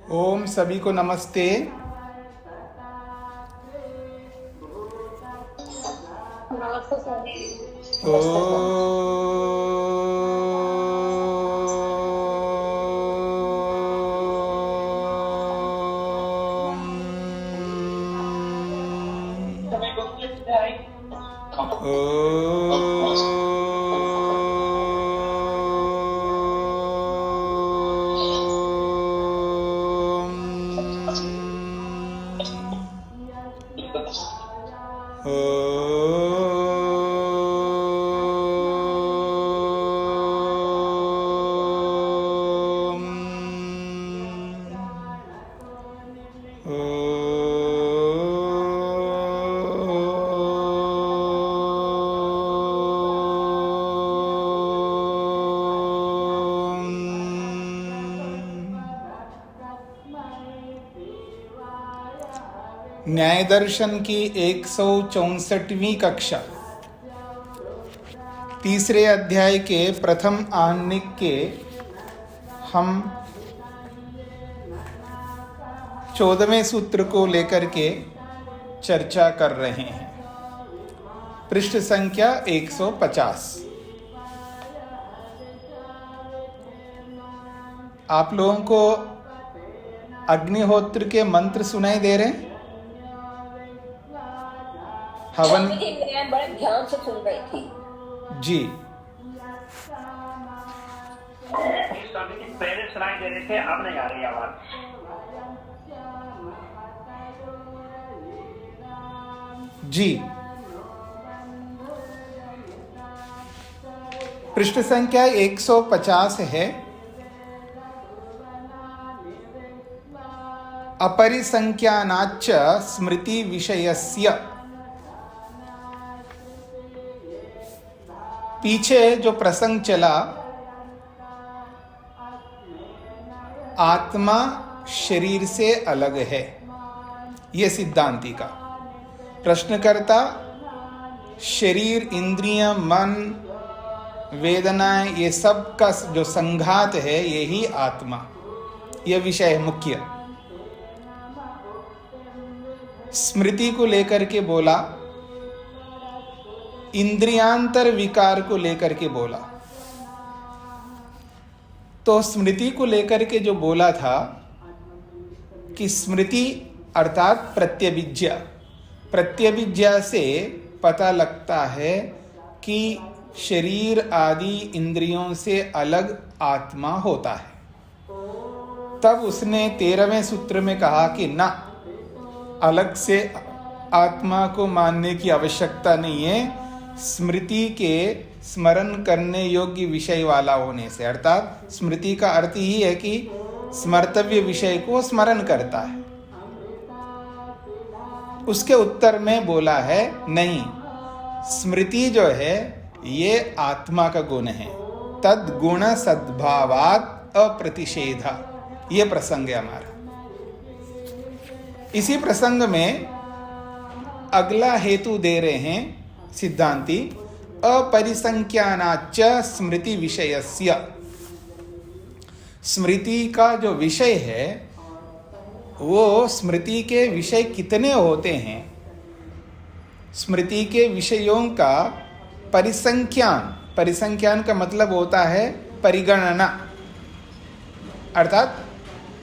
ओम सभी को नमस्ते। नमस्ते सर। नमस्ते सर। ओम न्याय दर्शन की 164वीं कक्षा, तीसरे अध्याय के प्रथम आणिक के हम 14वें सूत्र को लेकर के चर्चा कर रहे हैं। पृष्ठ संख्या 150। आप लोगों को अग्निहोत्र के मंत्र सुनाई दे रहे हैं? हवन मैं बड़े ध्यान से सुन रही थी जी। पहले सुनाई दे रहे थे, अब नहीं आ रही आवाज। जी, पृष्ठ संख्या 150 है। अपरिसंख्यानाच्च स्मृति विषयस्य। पीछे जो प्रसंग चला, आत्मा शरीर से अलग है, ये सिद्धांति का। प्रश्नकर्ता शरीर, इंद्रियां, मन, वेदनाएं, ये सब का जो संघात है यही आत्मा, यह विषय है मुख्य। स्मृति को लेकर के बोला, इंद्रियांतर विकार को लेकर के बोला। तो स्मृति को लेकर के जो बोला था कि स्मृति अर्थात प्रत्यभिज्ञा, प्रत्यभिज्ञा से पता लगता है कि शरीर आदि इंद्रियों से अलग आत्मा होता है। तब उसने 13वें सूत्र में कहा कि ना, अलग से आत्मा को मानने की आवश्यकता नहीं है, स्मृति के स्मरण करने योग्य विषय वाला होने से। अर्थात स्मृति का अर्थ ही है कि स्मर्तव्य विषय को स्मरण करता है। उसके उत्तर में बोला है नहीं, स्मृति जो है ये आत्मा का गुण है। तद गुण सद्भावात् अप्रतिषेधा, ये प्रसंग है हमारा। इसी प्रसंग में अगला हेतु दे रहे हैं सिद्धांति, अपरिसंख्यानाच्च स्मृति विषयस्य। स्मृति का जो विषय है वो स्मृति के विषय कितने होते हैं, स्मृति के विषयों का परिसंख्यान, परिसंख्यान का मतलब होता है परिगणना, अर्थात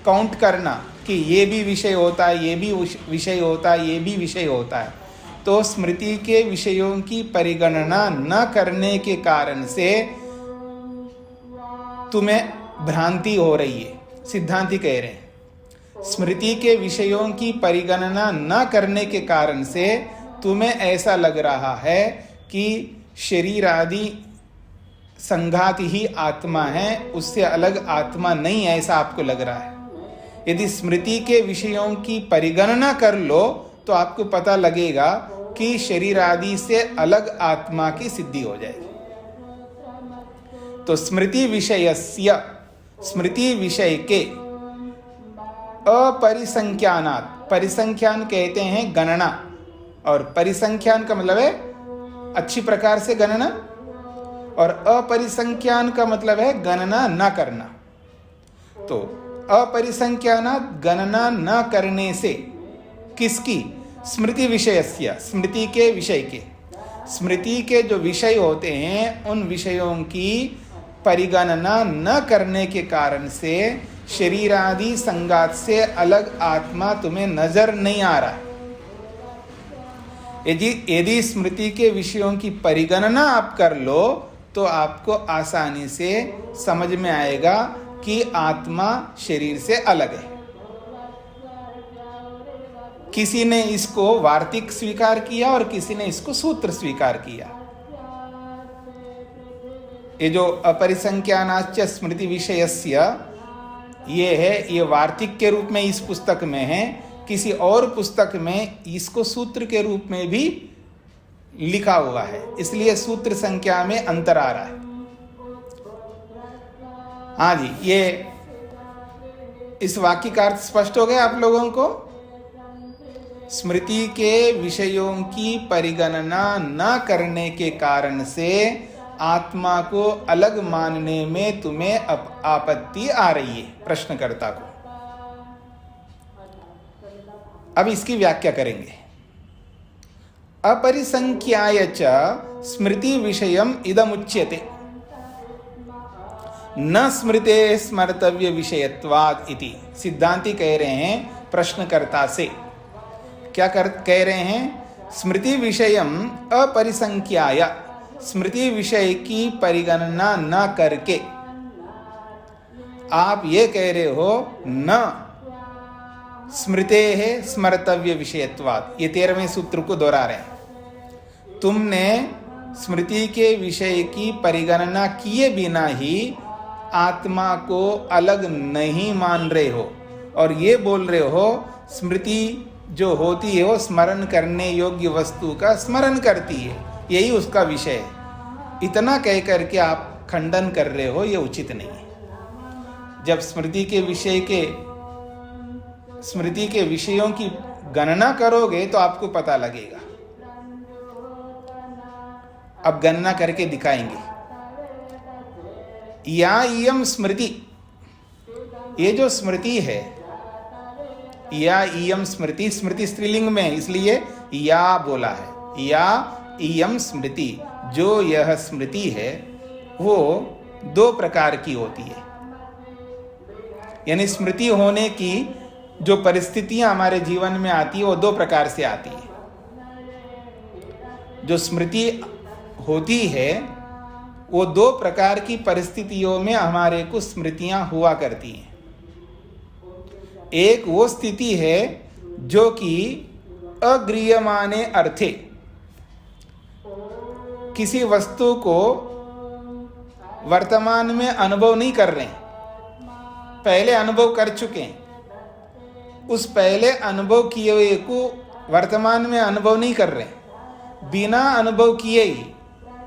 काउंट करना कि ये भी विषय होता है, ये भी विषय होता है, ये भी विषय होता है। तो स्मृति के विषयों की परिगणना न करने के कारण से तुम्हें भ्रांति हो रही है, सिद्धांति कह रहे हैं। स्मृति के विषयों की परिगणना न करने के कारण से तुम्हें ऐसा लग रहा है कि शरीर आदि संघात ही आत्मा है, उससे अलग आत्मा नहीं, ऐसा आपको लग रहा है। यदि स्मृति के विषयों की परिगणना कर लो तो आपको पता लगेगा कि शरीर आदि से अलग आत्मा की सिद्धि हो जाएगी। तो स्मृति विषयस्य, स्मृति विषय के अपरिसंख्यानात्, परिसंख्यान कहते हैं गणना, और परिसंख्यान का मतलब है अच्छी प्रकार से गणना, और अपरिसंख्यान का मतलब है गणना न करना। तो अपरिसंख्यानात् गणना न करने से, किसकी? स्मृति विषयस्य, स्मृति के विषय के। स्मृति के जो विषय होते हैं उन विषयों की परिगणना न करने के कारण से शरीर आदि संगात से अलग आत्मा तुम्हें नजर नहीं आ रहा। यदि स्मृति के विषयों की परिगणना आप कर लो तो आपको आसानी से समझ में आएगा कि आत्मा शरीर से अलग है। किसी ने इसको वार्तिक स्वीकार किया और किसी ने इसको सूत्र स्वीकार किया। ये जो अपरिसंख्यानाच्च स्मृति विषयस्य ये है, ये वार्तिक के रूप में इस पुस्तक में है। किसी और पुस्तक में इसको सूत्र के रूप में भी लिखा हुआ है, इसलिए सूत्र संख्या में अंतर आ रहा है। हाँ जी, ये इस वाक्य का अर्थ स्पष्ट हो गया आप लोगों को? स्मृति के विषयों की परिगणना न करने के कारण से आत्मा को अलग मानने में तुम्हें आपत्ति आ रही है, प्रश्नकर्ता को। अब इसकी व्याख्या करेंगे। अपरिसंख्याय च स्मृति विषयम इदमुच्यते न स्मृते स्मर्तव्य विषयत्वाद इति। सिद्धांती कह रहे हैं प्रश्नकर्ता से, क्या कह रहे हैं? स्मृति विषयम अपरिसंख्याय, स्मृति विषय की परिगणना न करके आप ये कह रहे हो न स्मृते है स्मर्तव्य विषयत्वाद। ये 13वें सूत्र को दोहरा रहे हैं। तुमने स्मृति के विषय की परिगणना किए बिना ही आत्मा को अलग नहीं मान रहे हो और ये बोल रहे हो स्मृति जो होती है वो स्मरण करने योग्य वस्तु का स्मरण करती है, यही उसका विषय है। इतना कह करके आप खंडन कर रहे हो, ये उचित नहीं है। जब स्मृति के विषयों की गणना करोगे तो आपको पता लगेगा। अब गणना करके दिखाएंगे। या इयम स्मृति, ये जो स्मृति है, या इयम स्मृति, स्मृति स्त्रीलिंग में इसलिए या बोला है। या इयम स्मृति, जो यह स्मृति है वो 2 प्रकार की होती है। यानी स्मृति होने की जो परिस्थितियां हमारे जीवन में आती है वो 2 प्रकार से आती है। जो स्मृति होती है वो 2 प्रकार की परिस्थितियों में हमारे को स्मृतियां हुआ करती हैं। एक वो स्थिति है जो कि अग्रियमाने अर्थे, किसी वस्तु को वर्तमान में अनुभव नहीं कर रहे, पहले अनुभव कर चुके हैं, उस पहले अनुभव किए हुए को वर्तमान में अनुभव नहीं कर रहे, बिना अनुभव किए ही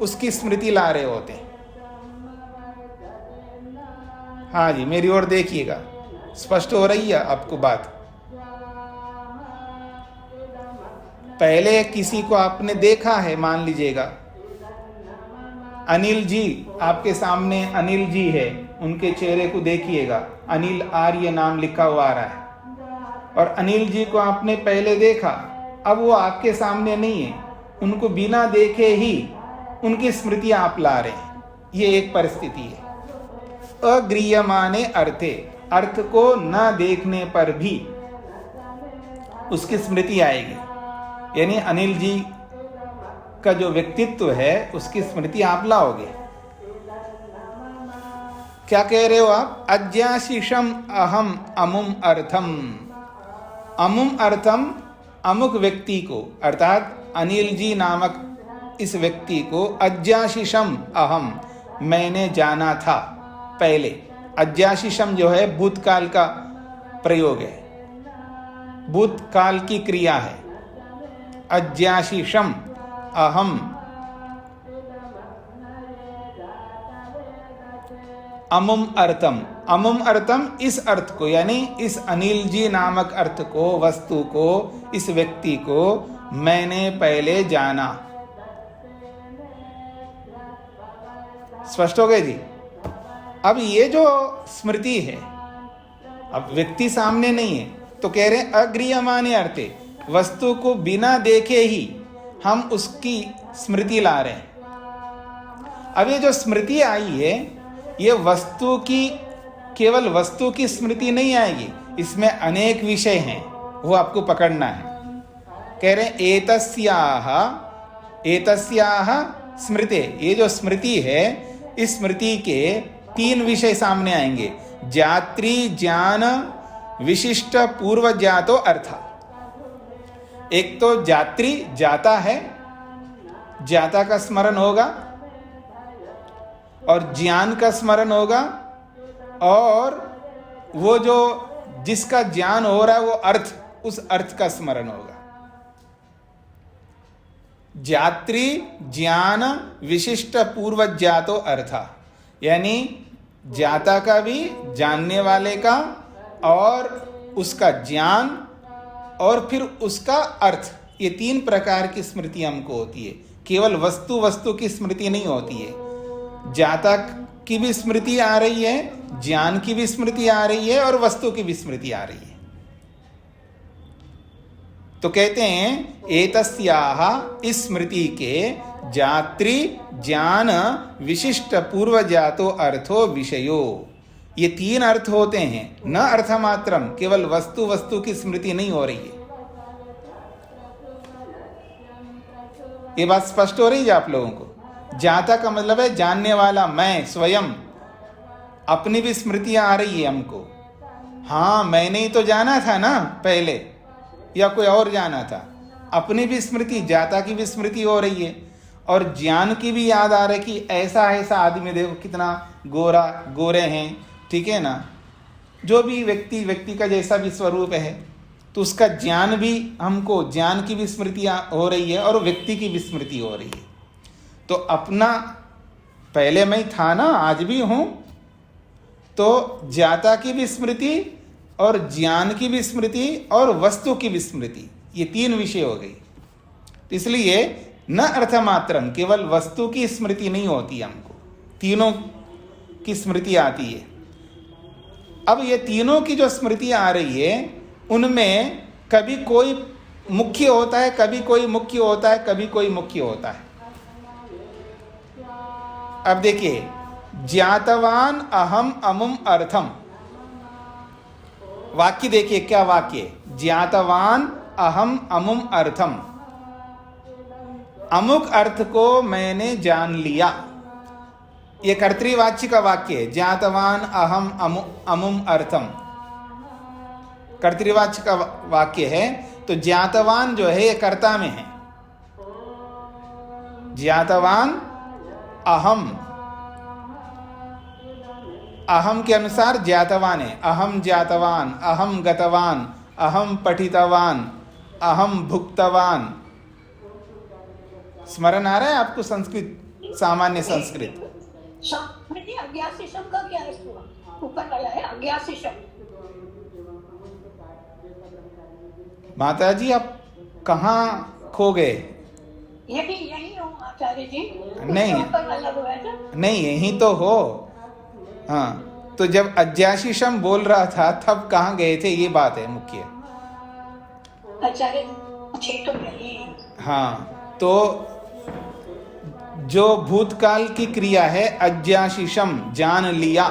उसकी स्मृति ला रहे होते हैं। हाँ जी, मेरी ओर देखिएगा, स्पष्ट हो रही है आपको बात? पहले किसी को आपने देखा है, मान लीजिएगा अनिल जी, आपके सामने अनिल जी है, उनके चेहरे को देखिएगा, अनिल आर्य नाम लिखा हुआ आ रहा है, और अनिल जी को आपने पहले देखा, अब वो आपके सामने नहीं है, उनको बिना देखे ही उनकी स्मृति आप ला रहे हैं। ये एक परिस्थिति है। अग्रियमाने अर्थे, अर्थ को न देखने पर भी उसकी स्मृति आएगी। यानी अनिल जी का जो व्यक्तित्व है उसकी स्मृति आप लाओगे। क्या कह रहे हो आप? अज्ञाशीषम अहम अमुम अर्थम, अमुम अर्थम, अमुक व्यक्ति को, अर्थात अनिल जी नामक इस व्यक्ति को, अज्ञाशीषम अहम, मैंने जाना था पहले। अज्ञाशीषम जो है भूतकाल का प्रयोग है, भूतकाल की क्रिया है। अज्ञाशीषम अहम, अमुम अर्थम, अमुम अर्थम, इस अर्थ को, यानी इस अनिल जी नामक अर्थ को, वस्तु को, इस व्यक्ति को मैंने पहले जाना। स्पष्ट हो गए जी? अब ये जो स्मृति है अब व्यक्ति सामने नहीं है तो कह रहे हैं अग्रियमाने अर्थे, वस्तु को बिना देखे ही हम उसकी स्मृति ला रहे हैं। अब ये जो स्मृति आई है ये वस्तु की, केवल वस्तु की स्मृति नहीं आएगी, इसमें अनेक विषय हैं, वो आपको पकड़ना है। कह रहे हैं एतस्याह स्मृते, ये जो स्मृति है इस स्मृति के 3 विषय सामने आएंगे। जात्री ज्ञान विशिष्ट पूर्व जातो अर्थ। एक तो जात्री, जाता है, जाता का स्मरण होगा, और ज्ञान का स्मरण होगा, और वो जो जिसका ज्ञान हो रहा है वो अर्थ, उस अर्थ का स्मरण होगा। जात्री ज्ञान विशिष्ट पूर्व जातो अर्थ, यानी जाता का भी, जानने वाले का, और उसका ज्ञान, और फिर उसका अर्थ, ये 3 प्रकार की स्मृति हमको होती है। केवल वस्तु की स्मृति नहीं होती है, जाता की भी स्मृति आ रही है, ज्ञान की भी स्मृति आ रही है, और वस्तु की भी स्मृति आ रही है। तो कहते हैं एतस्याह, इस स्मृति के जात्री ज्ञान विशिष्ट पूर्व जातो अर्थो विषयो, ये 3 अर्थ होते हैं। न अर्थमात्रम, केवल वस्तु की स्मृति नहीं हो रही है। ये बात स्पष्ट हो रही है आप लोगों को? जाता का मतलब है जानने वाला, मैं स्वयं, अपनी भी स्मृतियां आ रही है हमको। हाँ, मैंने ही तो जाना था ना पहले, या कोई और जाना था। अपनी भी स्मृति, जाता की भी स्मृति हो रही है, और ज्ञान की भी याद आ रही कि ऐसा ऐसा आदमी, देखो कितना गोरे हैं, ठीक है ना। जो भी व्यक्ति का जैसा भी स्वरूप है, तो उसका ज्ञान भी हमको, ज्ञान की भी स्मृति हो रही है, और व्यक्ति की भी स्मृति हो रही है। तो अपना, पहले मैं था ना, आज भी हूं, तो जाता की भी स्मृति, और ज्ञान की भी स्मृति, और वस्तु की भी स्मृति, ये 3 विषय हो गई। तो इसलिए न अर्थमात्रम, केवल वस्तु की स्मृति नहीं होती हमको, तीनों की स्मृति आती है। अब ये तीनों की जो स्मृति आ रही है, उनमें कभी कोई मुख्य होता है, कभी कोई मुख्य होता है, कभी कोई मुख्य होता है। अब देखिए, ज्ञातवान अहम अमुम अर्थम, वाक्य देखिए क्या वाक्य, ज्ञातवान अहम अमुम अर्थम, अमुक अर्थ को मैंने जान लिया। ये कर्तृवाच्य का वाक्य है, ज्ञातवान अहम अमुम अर्थम, कर्तृवाच्य का वाक्य है। तो ज्ञातवान जो है ये कर्ता में है, ज्ञातवान अहम, अहम के अनुसार ज्ञातवान है। अहम ज्ञातवान, अहम गतवान, अहम पठितवान, अहम भुक्तवान। स्मरण आ रहा है आपको संस्कृत, सामान्य संस्कृत? अज्ञासिशम का क्या अर्थ हुआ? ऊपर वाला है अज्ञासिशम। माता जी आप कहाँ खो गए? यही हूँ आचार्य जी। नहीं, ऊपर वाला हुआ है ना? नहीं, यही तो हो। हाँ, तो जब अज्ञासिशम बोल रहा था तब कहाँ गए थे, ये बात है मुख्य। आचार्य तो यही। हाँ, तो जो भूतकाल की क्रिया है अज्ञासिशम, जान लिया।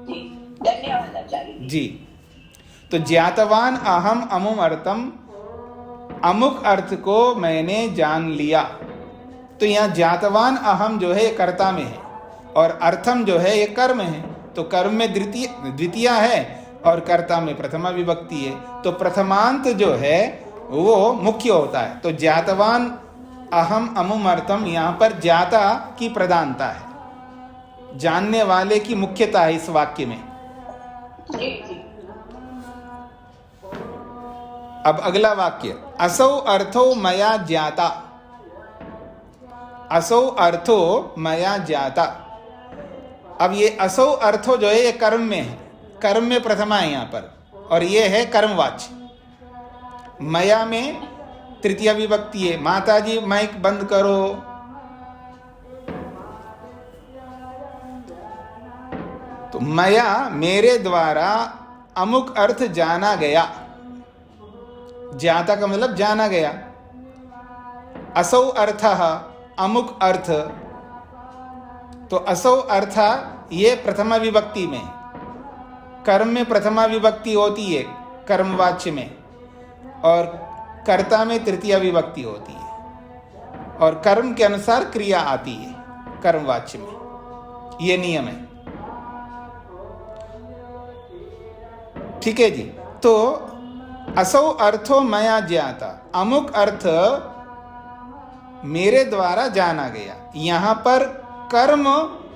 धन्यवाद आचार्य जी। तो ज्ञातवान अहम अमुम अर्थम, अमुक अर्थ को मैंने जान लिया। तो यहाँ ज्ञातवान अहम जो है ये कर्ता में है, और अर्थम जो है ये कर्म है। तो कर्म में द्वितीय है, और कर्ता में प्रथमा विभक्ति है। तो प्रथमांत जो है वो मुख्य होता है। तो ज्ञातवान अहम अमुम अर्थम, यहाँ पर ज्ञाता की प्रधानता है, जानने वाले की मुख्यता है इस वाक्य में। अब अगला वाक्य, असौ अर्थो मया ज्ञाता, असौ अर्थो मया ज्ञाता। अब ये असौ अर्थो जो है ये कर्म में है, कर्म में प्रथमा है यहाँ पर, और ये है कर्मवाच्य। मया में तृतीय विभक्ति है। माता जी माइक बंद करो। तो मया मेरे द्वारा अमुक अर्थ जाना गया। ज्ञाता का मतलब जाना गया। असौ अर्थः अमुक अर्थ, तो असौ अर्थ ये प्रथमा विभक्ति में, कर्म में प्रथमा विभक्ति होती है कर्मवाच्य में, और कर्ता में तृतीया विभक्ति होती है, और कर्म के अनुसार क्रिया आती है कर्मवाच्य में, ये नियम है। ठीक है जी। तो असौ अर्थो मया ज्ञाता, अमुक अर्थ मेरे द्वारा जाना गया। यहां पर कर्म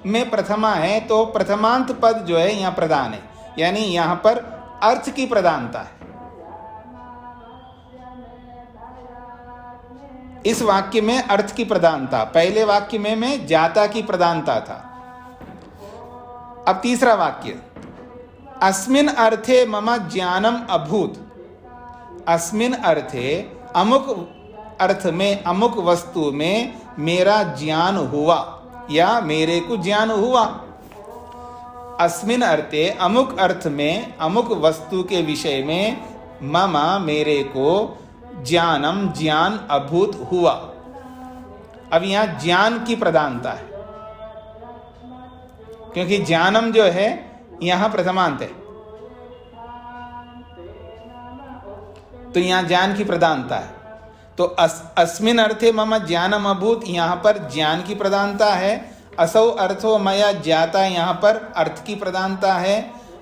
में प्रथमा है तो प्रथमांत पद जो है यहां प्रधान है, यानी यहां पर अर्थ की प्रधानता है। इस वाक्य में अर्थ की प्रधानता, पहले वाक्य में ज्ञाता की प्रधानता था। अब तीसरा वाक्य, अस्मिन् अर्थे मम ज्ञानम अभूत। अस्मिन् अर्थे अमुक अर्थ में, अमुक वस्तु में मेरा ज्ञान हुआ या मेरे को ज्ञान हुआ। अस्मिन् अर्थे अमुक अर्थ में, अमुक वस्तु के विषय में मम मेरे को ज्ञानम ज्ञान अभूत हुआ। अब यहां ज्ञान की प्रधानता है, क्योंकि ज्ञानम जो है यहां प्रथमांत है, तो यहां ज्ञान की प्रधानता है। तो अस्मिन् अर्थे मम ज्ञानम अभूत, यहां पर ज्ञान की प्रधानता है। असौ अर्थो मया ज्ञाता, यहां पर अर्थ की प्रधानता है।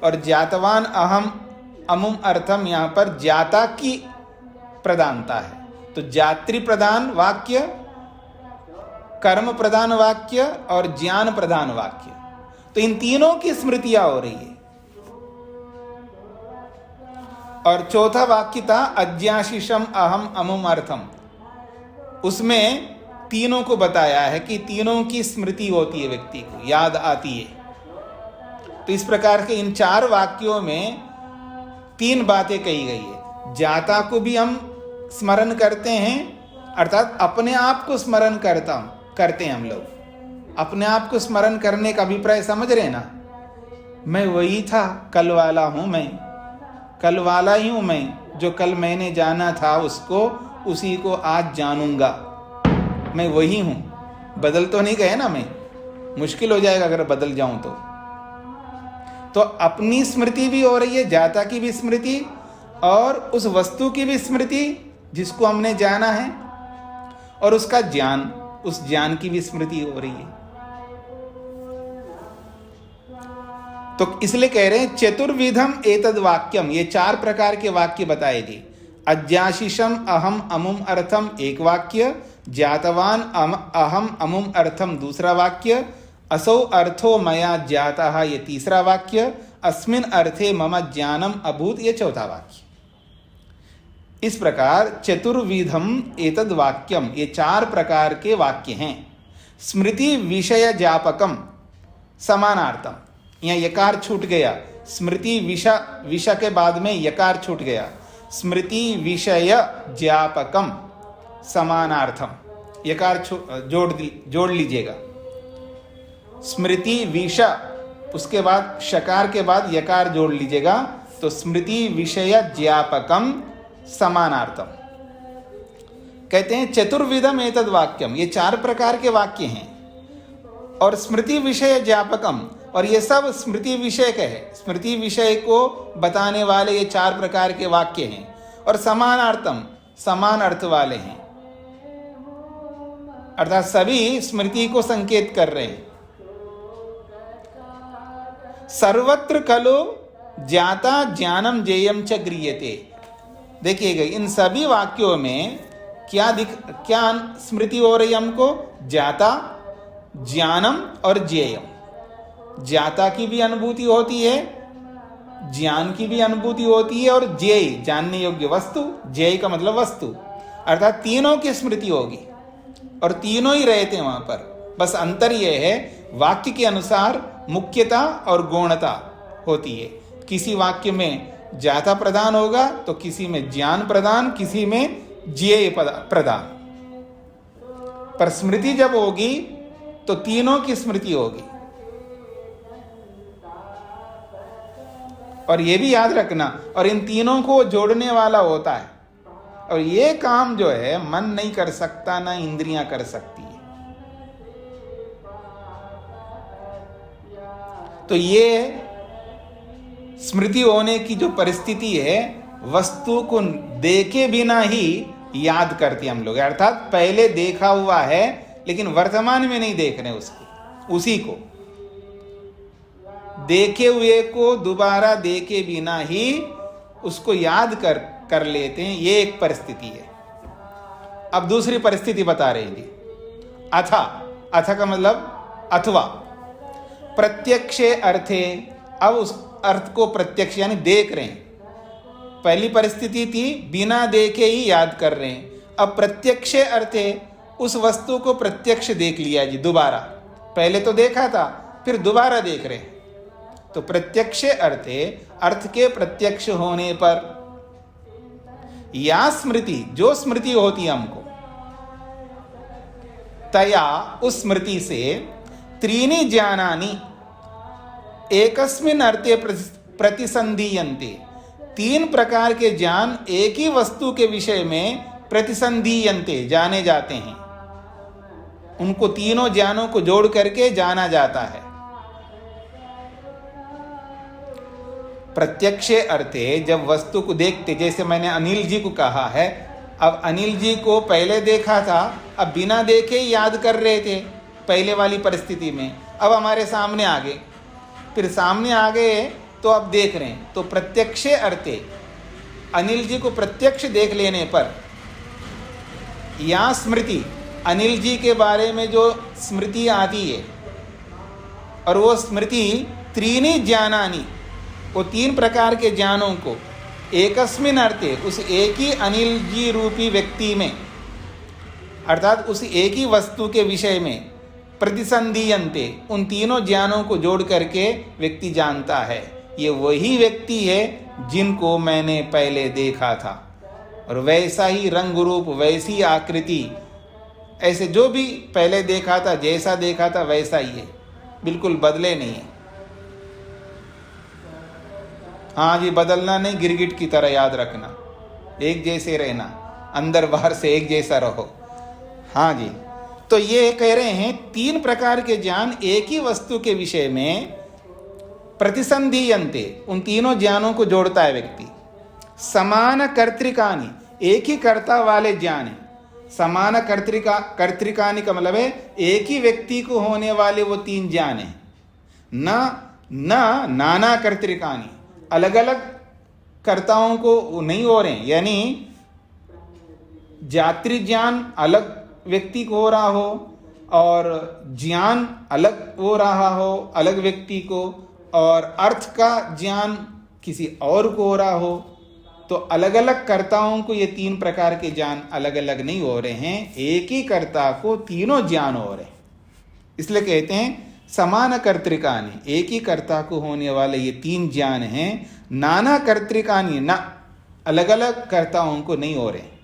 और ज्ञातवान अहम अमुम अर्थम, यहां पर ज्ञाता की प्रधानता है। तो ज्ञात्री प्रधान वाक्य, कर्म प्रधान वाक्य और ज्ञान प्रधान वाक्य, तो इन तीनों की स्मृतियां हो रही है। और चौथा वाक्य था अज्ञाशिषम अहम अमुम अर्थम, उसमें तीनों को बताया है कि तीनों की स्मृति होती है, व्यक्ति को याद आती है। तो इस प्रकार के इन चार वाक्यों में तीन बातें कही गई है। ज्ञाता को भी हम स्मरण करते हैं, अर्थात अपने आप को स्मरण करते हैं हम लोग। अपने आप को स्मरण करने का अभिप्राय समझ रहे ना, मैं वही था, कल वाला हूं मैं, कल वाला ही हूं मैं, जो कल मैंने जाना था उसको, उसी को आज जानूंगा। मैं वही हूं, बदल तो नहीं गए ना मैं, मुश्किल हो जाएगा अगर बदल जाऊं तो अपनी स्मृति भी हो रही है, ज्ञाता की भी स्मृति, और उस वस्तु की भी स्मृति जिसको हमने जाना है, और उसका ज्ञान, उस ज्ञान की भी स्मृति हो रही है। तो इसलिए कह रहे हैं चतुर्विधम एतद वाक्यम, ये चार प्रकार के वाक्य बताए गए। अज्ञाशिषम अहम अमुम अर्थम एक वाक्य, ज्ञातवान अहम अमुम अर्थम दूसरा वाक्य, असौ अर्थो मया ज्ञातः ये तीसरा वाक्य, अस्मिन् अर्थे मम ज्ञानम अभूत ये चौथा वाक्य। इस प्रकार चतुर्विधम एतद वाक्यम, ये चार प्रकार के वाक्य हैं। स्मृति विषय ज्ञापकम समानार्थम, यहाँ यकार छूट गया, स्मृति विषय के बाद में यकार छूट गया। स्मृति विषय ज्ञापकम समानार्थम, यकार जोड़ लीजिएगा। स्मृति विषय, उसके बाद शकार के बाद यकार जोड़ लीजिएगा, तो स्मृति विषय ज्ञापकम समानार्थम। कहते हैं चतुर्विधम एतद वाक्यम, ये चार प्रकार के वाक्य हैं। और स्मृति विषय ज्ञापकम, और ये सब स्मृति विषय के है, स्मृति विषय को बताने वाले ये चार प्रकार के वाक्य हैं। और समानार्थम, समान अर्थ वाले हैं, अर्थात सभी स्मृति को संकेत कर रहे हैं। सर्वत्र खलु ज्ञाता ज्ञानम ज्ञेयम च गृह्यते। देखिएगा इन सभी वाक्यों में क्या स्मृति हो रही है हमको, ज्ञाता, ज्ञानम और ज्ञेयम। ज्ञाता की भी अनुभूति होती है, ज्ञान की भी अनुभूति होती है, और ज्ञेय जानने योग्य वस्तु, ज्ञेय का मतलब वस्तु, अर्थात तीनों की स्मृति होगी और तीनों ही रहते हैं वहां पर। बस अंतर यह है वाक्य के अनुसार मुख्यता और गौणता होती है। किसी वाक्य में ज्ञाता प्रधान होगा तो किसी में ज्ञान प्रधान, किसी में ज्ञेय प्रधान। पर स्मृति जब होगी तो तीनों की स्मृति होगी। और ये भी याद रखना, और इन तीनों को जोड़ने वाला होता है। और ये काम जो है मन नहीं कर सकता, ना इंद्रियां कर सकती है। तो ये स्मृति होने की जो परिस्थिति है, वस्तु को देखे बिना ही याद करते हम लोग, अर्थात पहले देखा हुआ है लेकिन वर्तमान में नहीं देख रहे उसको, उसी को देखे हुए को दोबारा देखे बिना ही उसको याद कर लेते हैं। ये एक परिस्थिति है। अब दूसरी परिस्थिति बता रहे जी, अथा का मतलब अथवा, प्रत्यक्षे अर्थे, अब उस अर्थ को प्रत्यक्ष यानी देख रहे हैं। पहली परिस्थिति थी बिना देखे ही याद कर रहे हैं, अब प्रत्यक्षे अर्थे उस वस्तु को प्रत्यक्ष देख लिया जी दोबारा, पहले तो देखा था फिर दोबारा देख रहे हैं। तो प्रत्यक्षे अर्थे, अर्थ के प्रत्यक्ष होने पर, या स्मृति, जो स्मृति होती है हमको, तया उस स्मृति से त्रीणि ज्ञानानि एकस्मिन् अर्थे प्रतिसंधीयन्ते, तीन प्रकार के ज्ञान एक ही वस्तु के विषय में प्रतिसंधीयन्ते जाने जाते हैं। उनको तीनों ज्ञानों को जोड़ करके जाना जाता है। प्रत्यक्षे अर्थे, जब वस्तु को देखते, जैसे मैंने अनिल जी को कहा है, अब अनिल जी को पहले देखा था, अब बिना देखे याद कर रहे थे पहले वाली परिस्थिति में, अब हमारे सामने आ गए, फिर सामने आ गए तो अब देख रहे हैं। तो प्रत्यक्षे अर्थे, अनिल जी को प्रत्यक्ष देख लेने पर, या स्मृति, अनिल जी के बारे में जो स्मृति आती है, और वो स्मृति त्रीणि ज्ञानानि, वो तीन प्रकार के ज्ञानों को एकस्मिन् अर्थे, उस एक ही अनिल जी रूपी व्यक्ति में, अर्थात उस एक ही वस्तु के विषय में प्रतिसंधीयन्ते, उन तीनों ज्ञानों को जोड़ करके व्यक्ति जानता है ये वही व्यक्ति है जिनको मैंने पहले देखा था, और वैसा ही रंग रूप, वैसी आकृति, ऐसे जो भी पहले देखा था, जैसा देखा था वैसा ही है, बिल्कुल बदले नहीं है। हाँ जी, बदलना नहीं, गिरगिट की तरह याद रखना, एक जैसे रहना, अंदर बाहर से एक जैसा रहो। हाँ जी, तो ये कह रहे हैं तीन प्रकार के ज्ञान एक ही वस्तु के विषय में प्रतिसंधीयन्ते, उन तीनों ज्ञानों को जोड़ता है व्यक्ति। समान कर्तृकानि, एक ही कर्ता वाले ज्ञान है। समान कर्तृकानि का मतलब है एक ही व्यक्ति को होने वाले वो तीन ज्ञान है। न नाना कर्तृकानि, अलग अलग कर्ताओं को नहीं हो रहे हैं, यानी जात्री ज्ञान अलग व्यक्ति को हो रहा हो, और ज्ञान अलग हो रहा हो अलग व्यक्ति को, और अर्थ का ज्ञान किसी और को हो रहा हो, तो अलग अलग कर्ताओं को ये तीन प्रकार के ज्ञान अलग अलग नहीं हो रहे हैं, एक ही कर्ता को तीनों ज्ञान हो रहे हैं। इसलिए कहते हैं समान कर्तृकानि, एक ही कर्ता को होने वाले ये तीन ज्ञान हैं। नाना कर्तृकानि, ना अलग अलग कर्ताओं को नहीं हो रहे।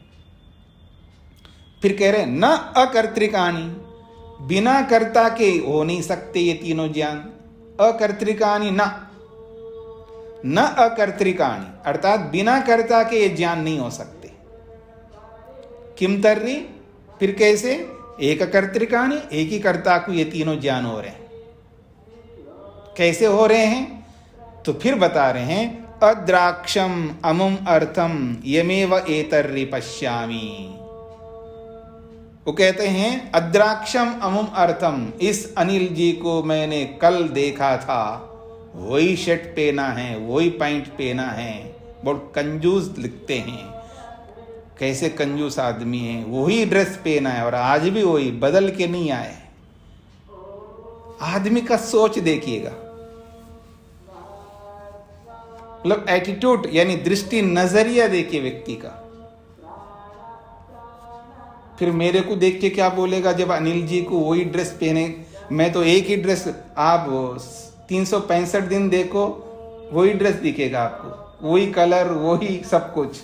फिर कह रहे न अकर्तृकानि, बिना कर्ता के हो नहीं सकते ये तीनों ज्ञान। अकर्तृकानि न अकर्तृकानि, अर्थात बिना कर्ता के ये ज्ञान नहीं हो सकते। किम तर्री, फिर कैसे? एक कर्तृकानि, एक ही कर्ता को ये तीनों ज्ञान हो रहे हैं। कैसे हो रहे हैं? तो फिर बता रहे हैं अद्राक्षम अमुम अर्थम यमेव एतर्रि पश्यामि। वो कहते हैं अद्राक्षम अमुम अर्थम, इस अनिल जी को मैंने कल देखा था, वही शर्ट पहना है, वही पैंट पहना है, बहुत कंजूस लिखते हैं। कैसे कंजूस आदमी है, वही ड्रेस पहना है और आज भी वही, बदल के नहीं आए। आदमी का सोच देखिएगा, मतलब एटीट्यूड यानी दृष्टि, नजरिया देखिए व्यक्ति का। फिर मेरे को देख के क्या बोलेगा जब अनिल जी को वही ड्रेस पहने, मैं तो एक ही ड्रेस, आप 365 दिन देखो वही ड्रेस दिखेगा आपको, वही कलर, वही सब कुछ।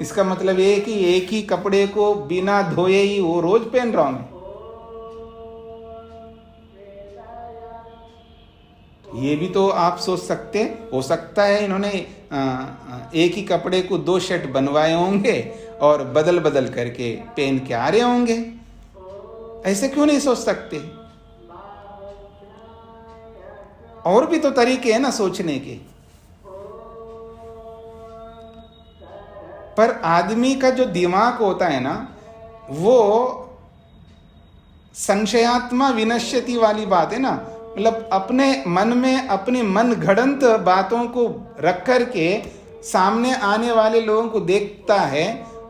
इसका मतलब ये कि एक ही कपड़े को बिना धोए ही वो रोज पहन रहा हूं मैं। ये भी तो आप सोच सकते, हो सकता है इन्होंने एक ही कपड़े को 2 सेट बनवाए होंगे और बदल बदल करके पहन के आ रहे होंगे। ऐसे क्यों नहीं सोच सकते? और भी तो तरीके हैं ना सोचने के। पर आदमी का जो दिमाग होता है ना, वो संशयात्मा विनश्यति वाली बात है ना। मतलब अपने मन में अपनी मन घड़ंत बातों को रख करके सामने आने वाले लोगों को देखता है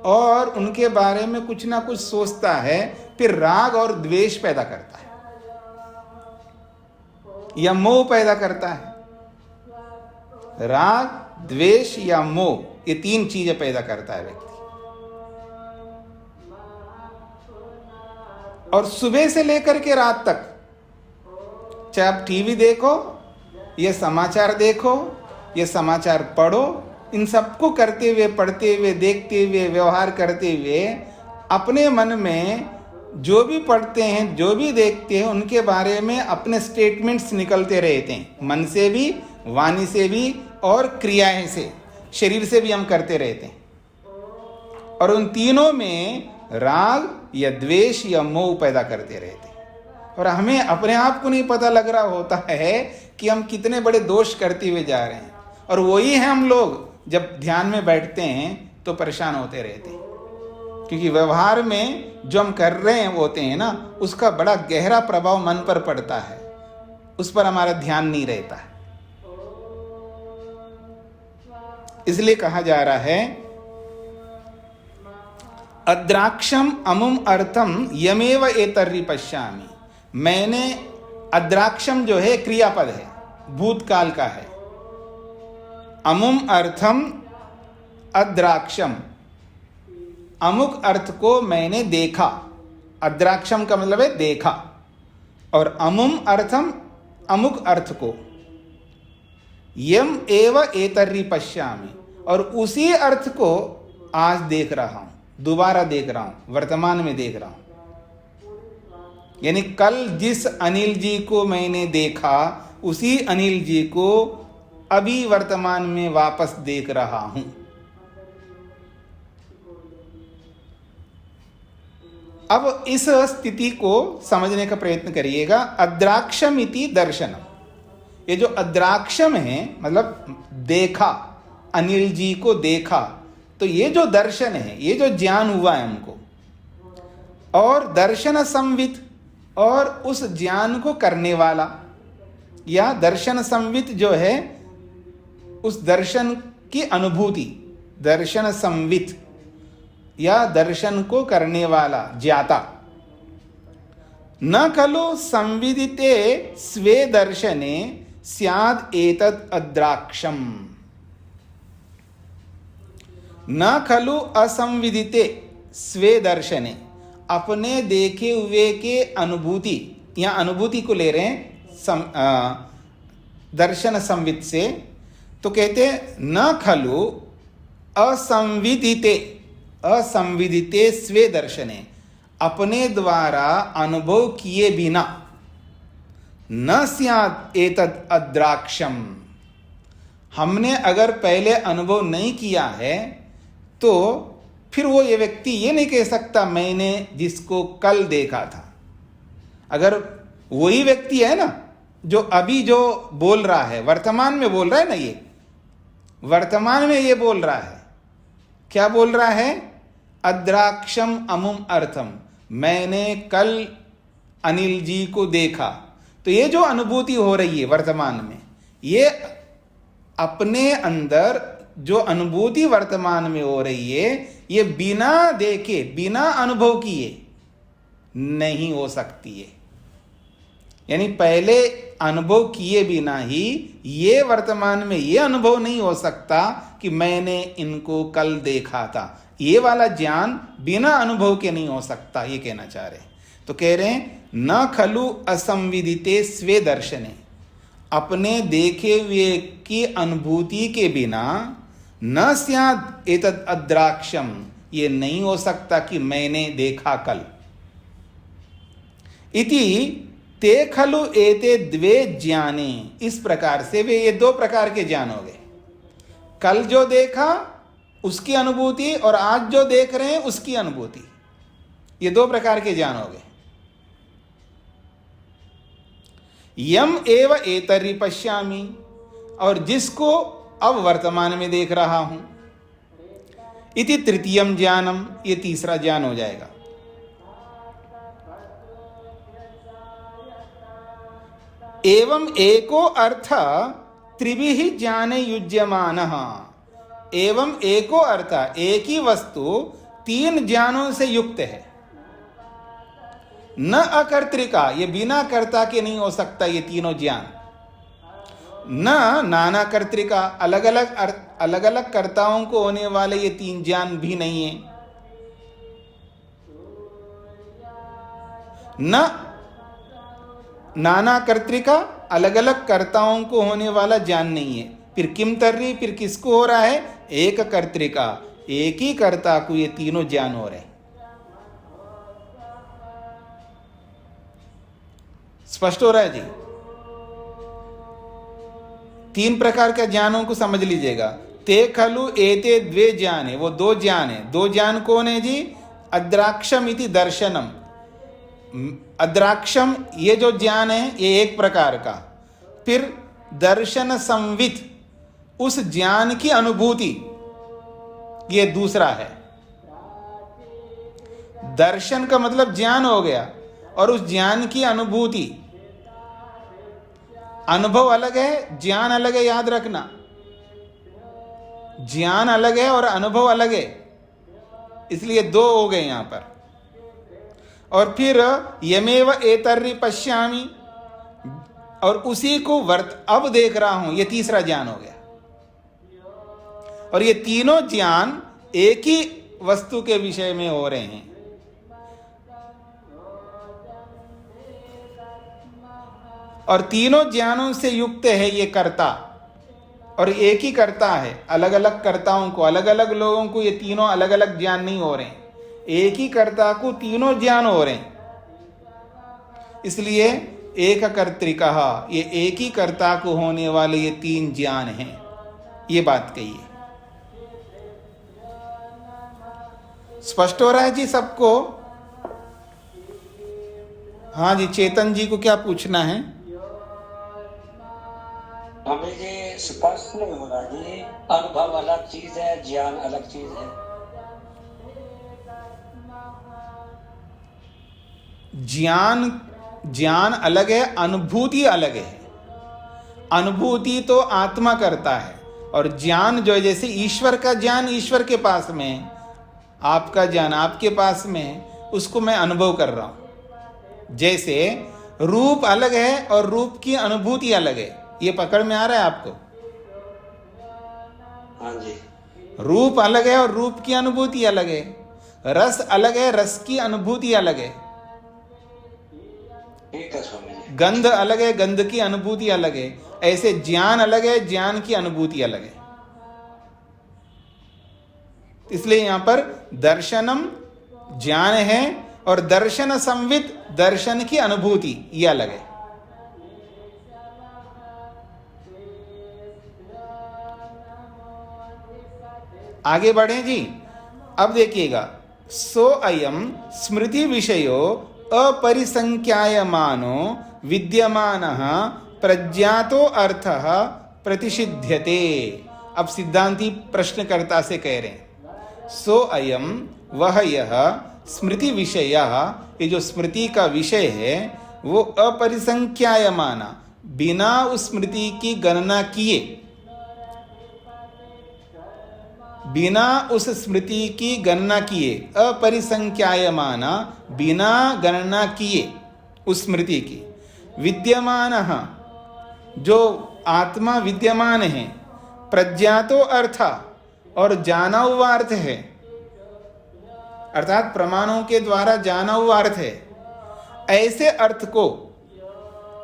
और उनके बारे में कुछ ना कुछ सोचता है, फिर राग और द्वेष पैदा करता है या मोह पैदा करता है। राग, द्वेष या मोह, ये 3 चीजें पैदा करता है व्यक्ति। और सुबह से लेकर के रात तक, चाहे आप टीवी देखो, ये समाचार देखो, ये समाचार पढ़ो, इन सबको करते हुए, पढ़ते हुए, देखते हुए, व्यवहार करते हुए अपने मन में जो भी पढ़ते हैं, जो भी देखते हैं, उनके बारे में अपने स्टेटमेंट्स निकलते रहते हैं। मन से भी, वाणी से भी और क्रियाएं से, शरीर से भी हम करते रहते हैं। और उन तीनों में राग या द्वेष या मोह पैदा करते रहते हैं। और हमें अपने आप को नहीं पता लग रहा होता है कि हम कितने बड़े दोष करते हुए जा रहे हैं। और वही है हम लोग जब ध्यान में बैठते हैं तो परेशान होते रहते हैं, क्योंकि व्यवहार में जो हम कर रहे हैं होते हैं ना, उसका बड़ा गहरा प्रभाव मन पर पड़ता है, उस पर हमारा ध्यान नहीं रहता है। इसलिए कहा जा रहा है अद्राक्षम अमुम अर्थम यमेव एतर्रि पश्यामि। मैंने, अद्राक्षम जो है क्रियापद है, भूतकाल का है। अमुम अर्थम अद्राक्षम, अमुक अर्थ को मैंने देखा। अद्राक्षम का मतलब है देखा। और अमुम अर्थम, अमुक अर्थ को। यम एव एतर्रि पश्यामि, और उसी अर्थ को आज देख रहा हूं, दोबारा देख रहा हूं, वर्तमान में देख रहा हूं। यानी कल जिस अनिल जी को मैंने देखा, उसी अनिल जी को अभी वर्तमान में वापस देख रहा हूं। अब इस स्थिति को समझने का प्रयत्न करिएगा। अद्राक्षम इति दर्शनम, ये जो अद्राक्षम है मतलब देखा, अनिल जी को देखा, तो ये जो दर्शन है, ये जो ज्ञान हुआ है हमको, और दर्शन संवित, और उस ज्ञान को करने वाला, या दर्शन संवित जो है उस दर्शन की अनुभूति, दर्शन संवित या दर्शन को करने वाला, ज्ञाता। न खलु संविदिते स्वे दर्शने स्याद एतद अद्राक्षम। न खलु असंविदिते स्वे दर्शने, अपने देखे हुए के अनुभूति, या अनुभूति को ले रहे हैं दर्शन संवित से, तो कहते हैं न खलु असंविदिते, असंविदिते स्वे दर्शने, अपने द्वारा अनुभव किए बिना, न स्यात् एतद अद्राक्षम, हमने अगर पहले अनुभव नहीं किया है तो फिर वो ये व्यक्ति ये नहीं कह सकता मैंने जिसको कल देखा था। अगर वही व्यक्ति है ना जो अभी जो बोल रहा है, वर्तमान में बोल रहा है ना, ये वर्तमान में ये बोल रहा है, क्या बोल रहा है? अद्राक्षम अमुम अर्थम, मैंने कल अनिल जी को देखा। तो ये जो अनुभूति हो रही है वर्तमान में, ये अपने अंदर जो अनुभूति वर्तमान में हो रही है, ये बिना देखे, बिना अनुभव किए नहीं हो सकती है। यानी पहले अनुभव किए बिना ही ये वर्तमान में ये अनुभव नहीं हो सकता कि मैंने इनको कल देखा था। ये वाला ज्ञान बिना अनुभव के नहीं हो सकता, ये कहना चाह रहे हैं। तो कह रहे हैं न खलु असंविदिते स्वे दर्शने, अपने देखे हुए की अनुभूति के बिना न स्यात् एतद अद्राक्षम, ये नहीं हो सकता कि मैंने देखा कल। इति ते खलु एते द्वे ज्ञाने, इस प्रकार से वे ये दो प्रकार के ज्ञान हो गए। कल जो देखा उसकी अनुभूति और आज जो देख रहे हैं उसकी अनुभूति, ये दो प्रकार के ज्ञान हो गए। यम एव एतरि पश्यामि, और जिसको अब वर्तमान में देख रहा हूं, इति तृतीयम ज्ञानम, ये तीसरा ज्ञान हो जाएगा। एवं एको अर्थ त्रिभिः ज्ञाने युज्यमानः, एवं एको अर्थ, एक ही वस्तु तीन ज्ञानों से युक्त है। न अकर्तृका, ये बिना कर्ता के नहीं हो सकता ये तीनों ज्ञान। न नाना कर्तृका, अलग अलग कर्ताओं को होने वाले ये तीन ज्ञान भी नहीं है। न नाना कर्तृका, अलग अलग कर्ताओं को होने वाला ज्ञान नहीं है। फिर किम तर्री, फिर किसको हो रहा है? एक कर्तृका, एक ही कर्ता को ये तीनों ज्ञान हो रहे हैं। स्पष्ट हो रहा है जी? तीन प्रकार के ज्ञानों को समझ लीजिएगा। ते खलु एते द्वे ज्ञाने, वो दो ज्ञान है। दो ज्ञान कौन है जी? अद्राक्षम इति दर्शनम, अद्राक्षम ये जो ज्ञान है ये एक प्रकार का। फिर दर्शन संवित, उस ज्ञान की अनुभूति, ये दूसरा है। दर्शन का मतलब ज्ञान हो गया, और उस ज्ञान की अनुभूति। अनुभव अलग है, ज्ञान अलग है, याद रखना। ज्ञान अलग है और अनुभव अलग है, इसलिए दो हो गए यहां पर। और फिर यमेव एतर्रि पश्यामि, और उसी को अब देख रहा हूं, ये तीसरा ज्ञान हो गया। और ये तीनों ज्ञान एक ही वस्तु के विषय में हो रहे हैं। और तीनों ज्ञानों से युक्त है ये कर्ता, और एक ही कर्ता है। अलग अलग कर्ताओं को, अलग अलग लोगों को ये तीनों अलग अलग ज्ञान नहीं हो रहे हैं, एक ही कर्ता को तीनों ज्ञान हो रहे हैं। इसलिए एक कर्तृका, ये एक ही कर्ता को होने वाले ये तीन ज्ञान हैं, ये बात कही है। स्पष्ट हो रहा है जी सबको? हाँ जी, चेतन जी को क्या पूछना है? हमें ये स्पष्ट नहीं हो रहा जी, अनुभव अलग चीज है, ज्ञान अलग चीज है। ज्ञान अलग है, अनुभूति अलग है। अनुभूति तो आत्मा करता है, और ज्ञान जो है, जैसे ईश्वर का ज्ञान ईश्वर के पास में, आपका ज्ञान आपके पास में, उसको मैं अनुभव कर रहा हूं। जैसे रूप अलग है और रूप की अनुभूति अलग है, ये पकड़ में आ रहा है आपको? हाँ जी। रूप अलग है और रूप की अनुभूति अलग है। रस अलग है, रस की अनुभूति अलग है। ठीक है स्वामी जी। गंध अलग है, गंध की अनुभूति अलग है। ऐसे ज्ञान अलग है, ज्ञान की अनुभूति अलग है। इसलिए यहां पर दर्शनम ज्ञान है, और दर्शन संवित, दर्शन की अनुभूति, ये अलग है। आगे बढ़े जी। अब देखिएगा, सो अयम स्मृति विषयो अपरिसंख्यायमानो विद्यमानः प्रज्ञातो अर्थः प्रतिषिध्यते। अब सिद्धांती प्रश्नकर्ता से कह रहे हैं, सो अयम, वह यह, स्मृति विषय, ये जो स्मृति का विषय है वो अपरिसंख्यायमाना, बिना उस स्मृति की गणना किए, बिना उस स्मृति की गणना किए, अपरिसंख्यायमाना, बिना गणना किए उस स्मृति की, विद्यमान, जो आत्मा विद्यमान है, प्रज्ञातो अर्थ, और जाना हुआ अर्थ है, अर्थात प्रमाणों के द्वारा जाना हुआ अर्थ है, ऐसे अर्थ को,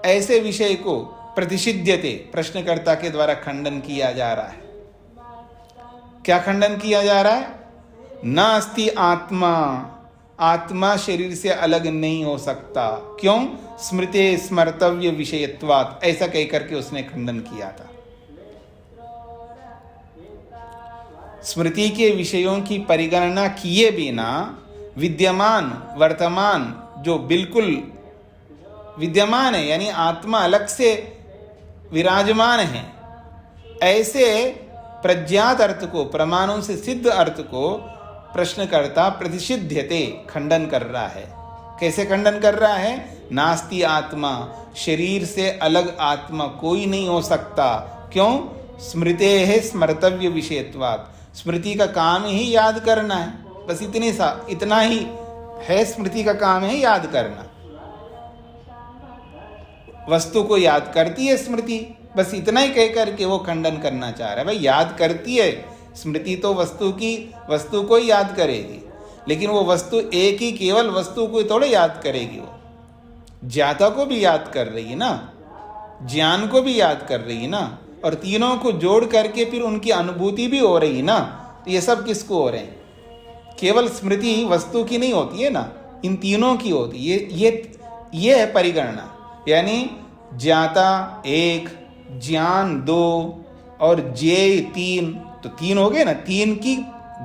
ऐसे विषय को प्रतिषिध्यते, प्रश्नकर्ता के द्वारा खंडन किया जा रहा है। क्या खंडन किया जा रहा है? न अस्ति आत्मा, आत्मा शरीर से अलग नहीं हो सकता। क्यों? स्मृते स्मर्तव्य विषयत्वात्, ऐसा कह करके उसने खंडन किया था। स्मृति के विषयों की परिगणना किए बिना विद्यमान वर्तमान जो बिल्कुल विद्यमान है, यानी आत्मा अलग से विराजमान है, ऐसे प्रज्ञात अर्थ को, प्रमाणों से सिद्ध अर्थ को प्रश्नकर्ता प्रतिषिध्यते, खंडन कर रहा है। कैसे खंडन कर रहा है? नास्ति आत्मा, शरीर से अलग आत्मा कोई नहीं हो सकता। क्यों? स्मृते है स्मर्तव्य विषयत्वात्, स्मृति का काम ही याद करना है, बस इतना ही है। स्मृति का काम है याद करना, वस्तु को याद करती है स्मृति, बस इतना ही कह करके वो खंडन करना चाह रहा है। भाई याद करती है स्मृति तो वस्तु को ही याद करेगी, लेकिन वो वस्तु एक ही केवल वस्तु को थोड़े याद करेगी, वो ज्ञाता को भी याद कर रही है ना, ज्ञान को भी याद कर रही है ना, और तीनों को जोड़ करके फिर उनकी अनुभूति भी हो रही है ना। तो ये सब किसको हो रहे हैं? केवल स्मृति वस्तु की नहीं होती है ना, इन तीनों की होती है। ये है परिगणना, यानी ज्ञाता एक, ज्ञान दो और ज्ञेय तीन, तो तीन हो गए ना। तीन की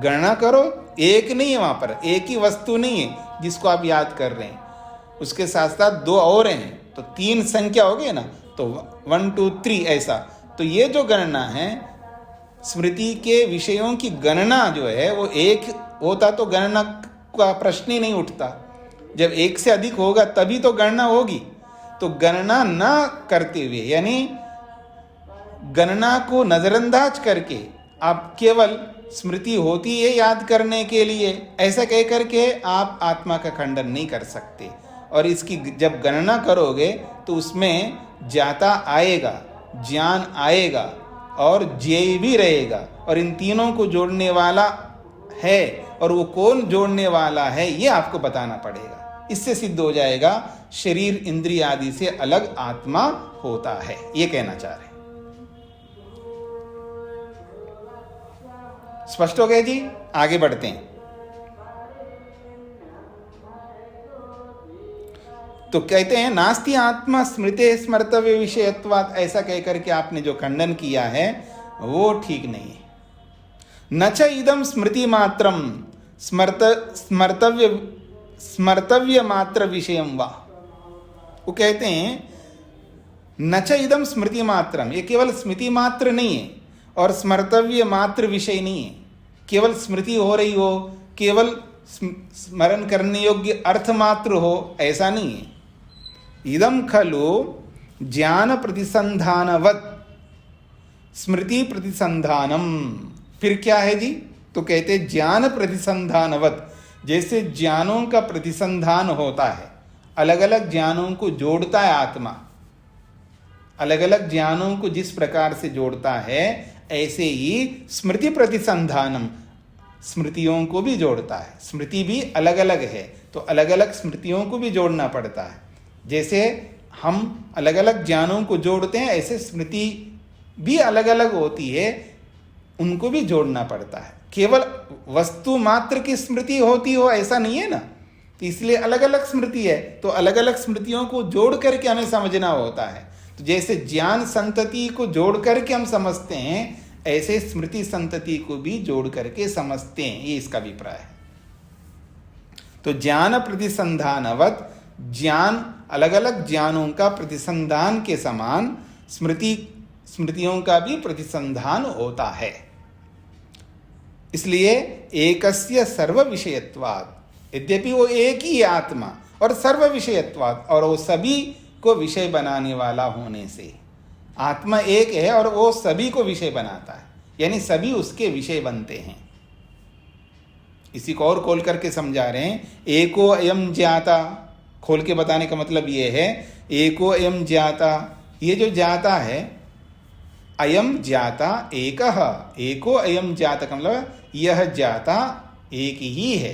गणना करो, एक नहीं है वहां पर, एक ही वस्तु नहीं है जिसको आप याद कर रहे हैं, उसके साथ साथ दो और हैं, तो तीन संख्या हो गई ना। तो 1 2 3 ऐसा। तो ये जो गणना है, स्मृति के विषयों की गणना जो है वो एक होता तो गणना का प्रश्न ही नहीं उठता। जब एक से अधिक होगा तभी तो गणना होगी। तो गणना न करते हुए, यानी गणना को नजरअंदाज करके आप केवल स्मृति होती है याद करने के लिए, ऐसा कह करके आप आत्मा का खंडन नहीं कर सकते। और इसकी जब गणना करोगे तो उसमें ज्ञाता आएगा, ज्ञान आएगा और ज्ञेय भी रहेगा, और इन तीनों को जोड़ने वाला है, और वो कौन जोड़ने वाला है ये आपको बताना पड़ेगा। इससे सिद्ध हो जाएगा शरीर इंद्रिय आदि से अलग आत्मा होता है, ये कहना चाह रहे हैं। स्पष्ट हो गया जी? आगे बढ़ते हैं। तो कहते हैं नास्ति आत्मा स्मृते स्मर्तव्य विषयत्वात्, ऐसा कहकर के आपने जो खंडन किया है वो ठीक नहीं है। न च इदम स्मृति मात्रम स्मर्तव्य मात्र विषयम वा। वो कहते हैं न च इदम स्मृति मात्रम, ये केवल स्मृति मात्र नहीं है और स्मर्तव्य मात्र विषय नहीं है। केवल स्मृति हो रही हो, केवल स्मरण करने योग्य अर्थ मात्र हो, ऐसा नहीं है। इदम खलु ज्ञान प्रतिसंधानवत् स्मृति प्रतिसंधानम। फिर क्या है जी? तो कहते ज्ञान प्रतिसंधानवत्, जैसे ज्ञानों का प्रतिसंधान होता है, अलग अलग ज्ञानों को जोड़ता है आत्मा, अलग अलग ज्ञानों को जिस प्रकार से जोड़ता है, ऐसे ही स्मृति प्रतिसंधानम, स्मृतियों को भी जोड़ता है। स्मृति भी अलग अलग है, तो अलग अलग स्मृतियों को भी जोड़ना पड़ता है। जैसे हम अलग अलग ज्ञानों को जोड़ते हैं, ऐसे स्मृति भी अलग अलग होती है, उनको भी जोड़ना पड़ता है। केवल वस्तु मात्र की स्मृति होती हो ऐसा नहीं है ना, तो इसलिए अलग अलग स्मृति है, तो अलग अलग स्मृतियों को जोड़ करके हमें समझना होता है। तो जैसे ज्ञान संतति को जोड़ करके हम समझते हैं, ऐसे स्मृति संतति को भी जोड़ करके समझते हैं, ये इसका अभिप्राय है। तो ज्ञान प्रतिसंधानवत्, ज्ञान अलग अलग ज्ञानों का प्रतिसंधान के समान स्मृतियों का भी प्रतिसंधान होता है। इसलिए एकस्य सर्व विषयत्वात्, यद्यपि वो एक ही आत्मा और सर्व विषयत्वात्, और वो सभी को विषय बनाने वाला होने से, आत्मा एक है और वो सभी को विषय बनाता है, यानी सभी उसके विषय बनते हैं। इसी को और खोल करके समझा रहे हैं। एको अयम ज्ञाता, खोल के बताने का मतलब ये है, एको अयम ज्ञाता, ये जो ज्ञाता है, अयम ज्ञाता एकः, एको अयम ज्ञाता का मतलब यह ज्ञाता एक ही है,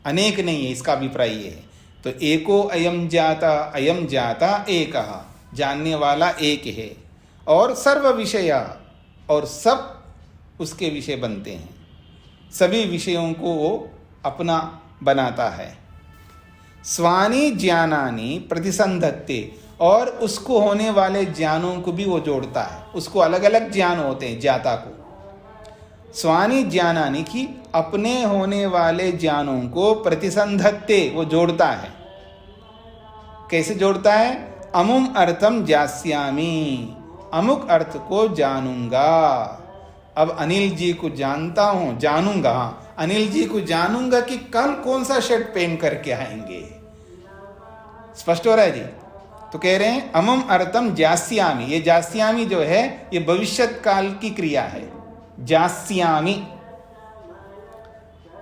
अनेक नहीं है, इसका अभिप्राय ये है। तो एको अयम ज्ञाता एकः, जानने वाला एक है, और सर्व विषय, और सब उसके विषय बनते हैं, सभी विषयों को वो अपना बनाता है। स्वानि ज्ञानानि प्रतिसंधत्ते, और उसको होने वाले ज्ञानों को भी वो जोड़ता है। उसको अलग अलग ज्ञान होते हैं ज्ञाता को। स्वानि ज्ञानानि की अपने होने वाले ज्ञानों को प्रतिसंधत्ते वो जोड़ता है। कैसे जोड़ता है? अमुम अर्थम ज्ञास्यामि, अमुक अर्थ को जानूंगा। अब अनिल जी को जानता हूं, जानूंगा। अनिल जी को जानूंगा कि कल कौन सा शर्ट पहन करके आएंगे। स्पष्ट हो रहा है जी? तो कह रहे हैं अमुम अर्थम ज्ञास्यामि। ये ज्ञास्यामि जो है ये भविष्यत काल की क्रिया है। ज्ञास्यामि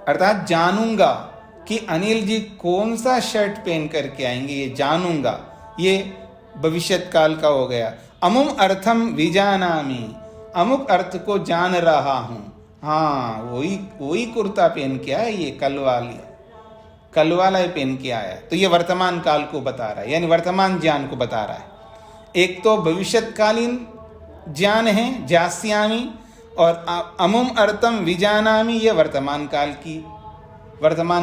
अर्थात जानूंगा कि अनिल जी कौन सा शर्ट पहन करके आएंगे, ये जानूंगा। ये भविष्यत काल का हो गया। अमुम अर्थम विजानामि, अमुक अर्थ को जान रहा हूं। हाँ, वही कुर्ता पहन के आया, ये कल वाला ही पहन के आया। तो ये वर्तमान काल को बता रहा है, यानी वर्तमान ज्ञान को बता रहा है। एक तो भविष्यतकालीन ज्ञान है ज्ञास्यामि, और अमुम अर्थम विजानामि ये वर्तमान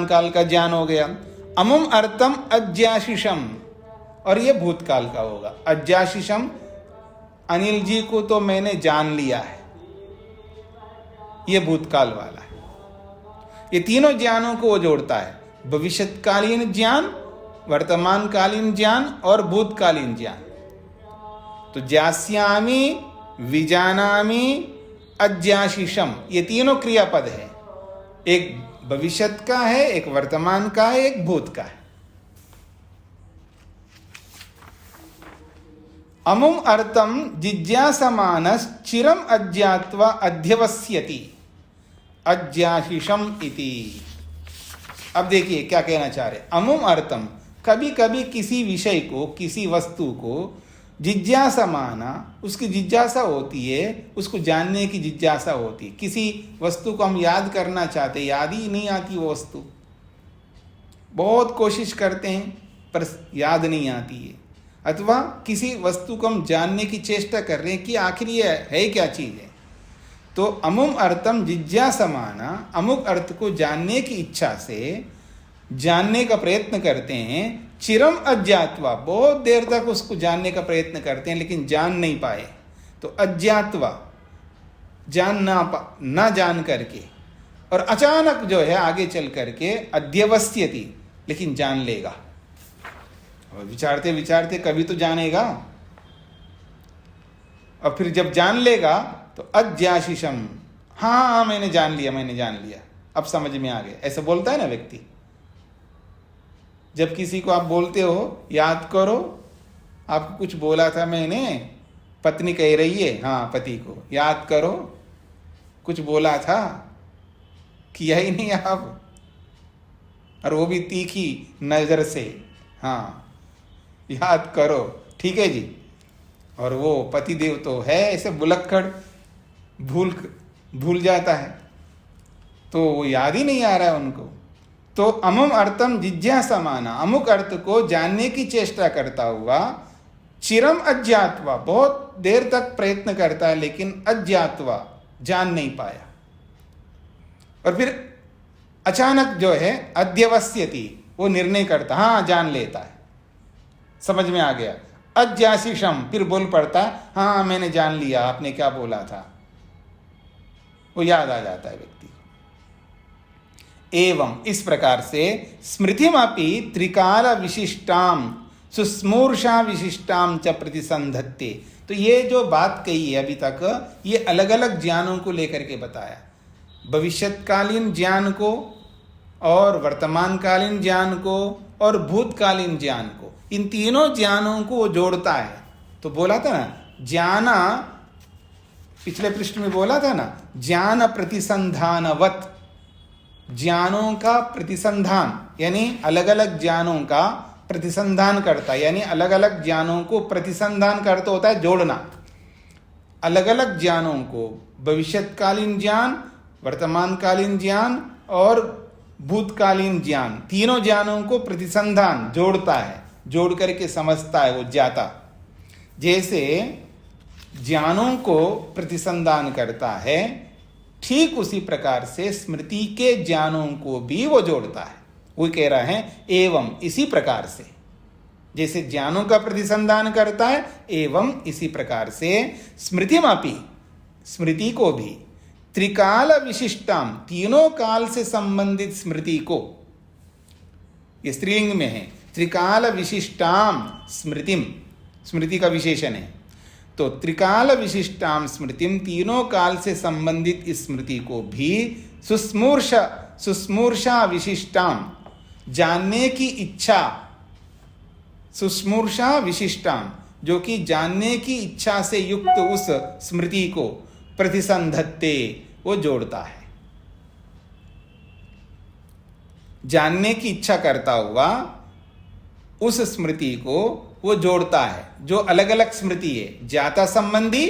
काल का ज्ञान हो गया। अमुम अर्थम अज्ञाशिषम, और ये भूतकाल का होगा। अज्ञाशिषम, अनिल जी को तो मैंने जान लिया है, ये भूतकाल वाला है। ये तीनों ज्ञानों को वो जोड़ता है, भविष्यतकालीन ज्ञान, वर्तमानकालीन ज्ञान और भूतकालीन ज्ञान। तो ज्ञास्यामि, विजानामि, अज्ञाशिषम, ये तीनों क्रियापद है। एक भविष्यत का है, एक वर्तमान का है, एक भूत का है। अमुम अर्थम जिज्ञासमानस चिरम अज्ञात्वा अध्यवस्यति अज्ञाशिषम इति। अब देखिए क्या कहना चाह रहे। अमुम अर्थम, कभी कभी किसी विषय को, किसी वस्तु को जिज्ञासमाना, उसकी जिज्ञासा होती है, उसको जानने की जिज्ञासा होती है। किसी वस्तु को हम याद करना चाहते, याद ही नहीं आती वो वस्तु। बहुत कोशिश करते हैं पर याद नहीं आती है। अथवा किसी वस्तु को हम जानने की चेष्टा कर रहे हैं कि आखिर ये है क्या चीज़ है। तो अमुम अर्थम जिज्ञासमाना, अमुक अर्थ को जानने की इच्छा से जानने का प्रयत्न करते हैं। चिरम अज्ञात्वा, बहुत देर तक उसको जानने का प्रयत्न करते हैं लेकिन जान नहीं पाए। तो अज्ञात्वा, ना जान करके, और अचानक जो है आगे चल करके अध्यवस्यति, लेकिन जान लेगा। और विचारते विचारते कभी तो जानेगा, और फिर जब जान लेगा तो अज्ञाशिषम, हाँ मैंने जान लिया, अब समझ में आ गया। ऐसा बोलता है ना व्यक्ति। जब किसी को आप बोलते हो याद करो, आपको कुछ बोला था मैंने, पत्नी कह रही है हाँ पति को, याद करो कुछ बोला था, किया ही नहीं आप, और वो भी तीखी नजर से, हाँ याद करो, ठीक है जी। और वो पति देव तो है ऐसे बुलक्कड़, भूल जाता है, तो वो याद ही नहीं आ रहा है उनको। तो अमुम अर्थम जिज्ञासमाना, अमुक अर्थ को जानने की चेष्टा करता हुआ, चिरम अज्ञात्वा, बहुत देर तक प्रयत्न करता है लेकिन अज्ञात्वा, जान नहीं पाया। और फिर अचानक जो है अध्यवस्यति, वो निर्णय करता, हाँ जान लेता है, समझ में आ गया। अज्ञाशिषम, फिर बोल पड़ता, हाँ मैंने जान लिया आपने क्या बोला था, वो याद आ जाता है व्यक्ति को। एवं इस प्रकार से स्मृतिमपि त्रिकाल विशिष्टाम सुस्मूर्षा विशिष्टाम च प्रतिसंधत्ते। तो ये जो बात कही है अभी तक, ये अलग अलग ज्ञानों को लेकर के बताया। भविष्यतकालीन ज्ञान को, और वर्तमानकालीन ज्ञान को, और भूतकालीन ज्ञान को, इन तीनों ज्ञानों को वो जोड़ता है। तो बोला था ना ज्ञाना, पिछले पृष्ठ में बोला था ना, ज्ञान प्रतिसंधानवत, ज्ञानों का प्रतिसंधान, यानी अलग अलग ज्ञानों का प्रतिसंधान करता है, यानी अलग अलग ज्ञानों को प्रतिसंधान करता होता है जोड़ना। अलग अलग ज्ञानों को, भविष्यतकालीन ज्ञान, वर्तमानकालीन ज्ञान और भूतकालीन ज्ञान, तीनों ज्ञानों को प्रतिसंधान जोड़ता है, जोड़ करके समझता है वो ज्ञाता। जैसे ज्ञानों को प्रतिसंधान करता है, ठीक उसी प्रकार से स्मृति के ज्ञानों को भी वो जोड़ता है। वो कह रहा है एवं इसी प्रकार से, जैसे ज्ञानों का प्रतिसंधान करता है एवं इसी प्रकार से स्मृतिमापि, स्मृति को भी त्रिकाल विशिष्टाम, तीनों काल से संबंधित स्मृति को, ये स्त्रीलिंग में है, त्रिकाल विशिष्टाम स्मृतिम, स्मृति का विशेषण है, तो त्रिकाल विशिष्टाम स्मृतिम, तीनों काल से संबंधित इस स्मृति को भी सुस्मूर्षा विशिष्टाम, जानने की इच्छा, सुस्मूर्षा विशिष्टाम, जो कि जानने की इच्छा से युक्त उस स्मृति को प्रतिसंधत्ते, वो जोड़ता है, जानने की इच्छा करता हुआ उस स्मृति को वो जोड़ता है, जो अलग अलग स्मृति है, ज्ञाता संबंधी,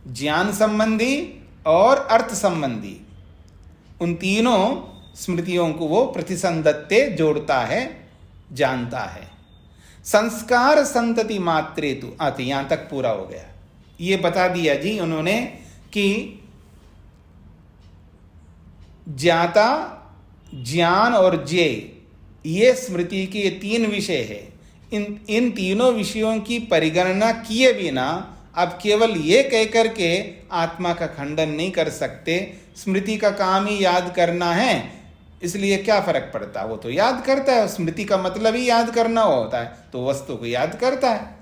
ज्ञान संबंधी और अर्थ संबंधी, उन तीनों स्मृतियों को वो प्रतिसंधत्ते जोड़ता है, जानता है। संस्कार संतति मात्रे तु, आते यहां तक पूरा हो गया। ये बता दिया जी उन्होंने कि ज्ञाता, ज्ञान और ज्ञेय, ये स्मृति के ये तीन विषय है। इन तीनों विषयों की परिगणना किए बिना अब केवल ये कहकर के आत्मा का खंडन नहीं कर सकते। स्मृति का काम ही याद करना है, इसलिए क्या फर्क पड़ता है, वो तो याद करता है, स्मृति का मतलब ही याद करना होता है, तो वस्तु को याद करता है।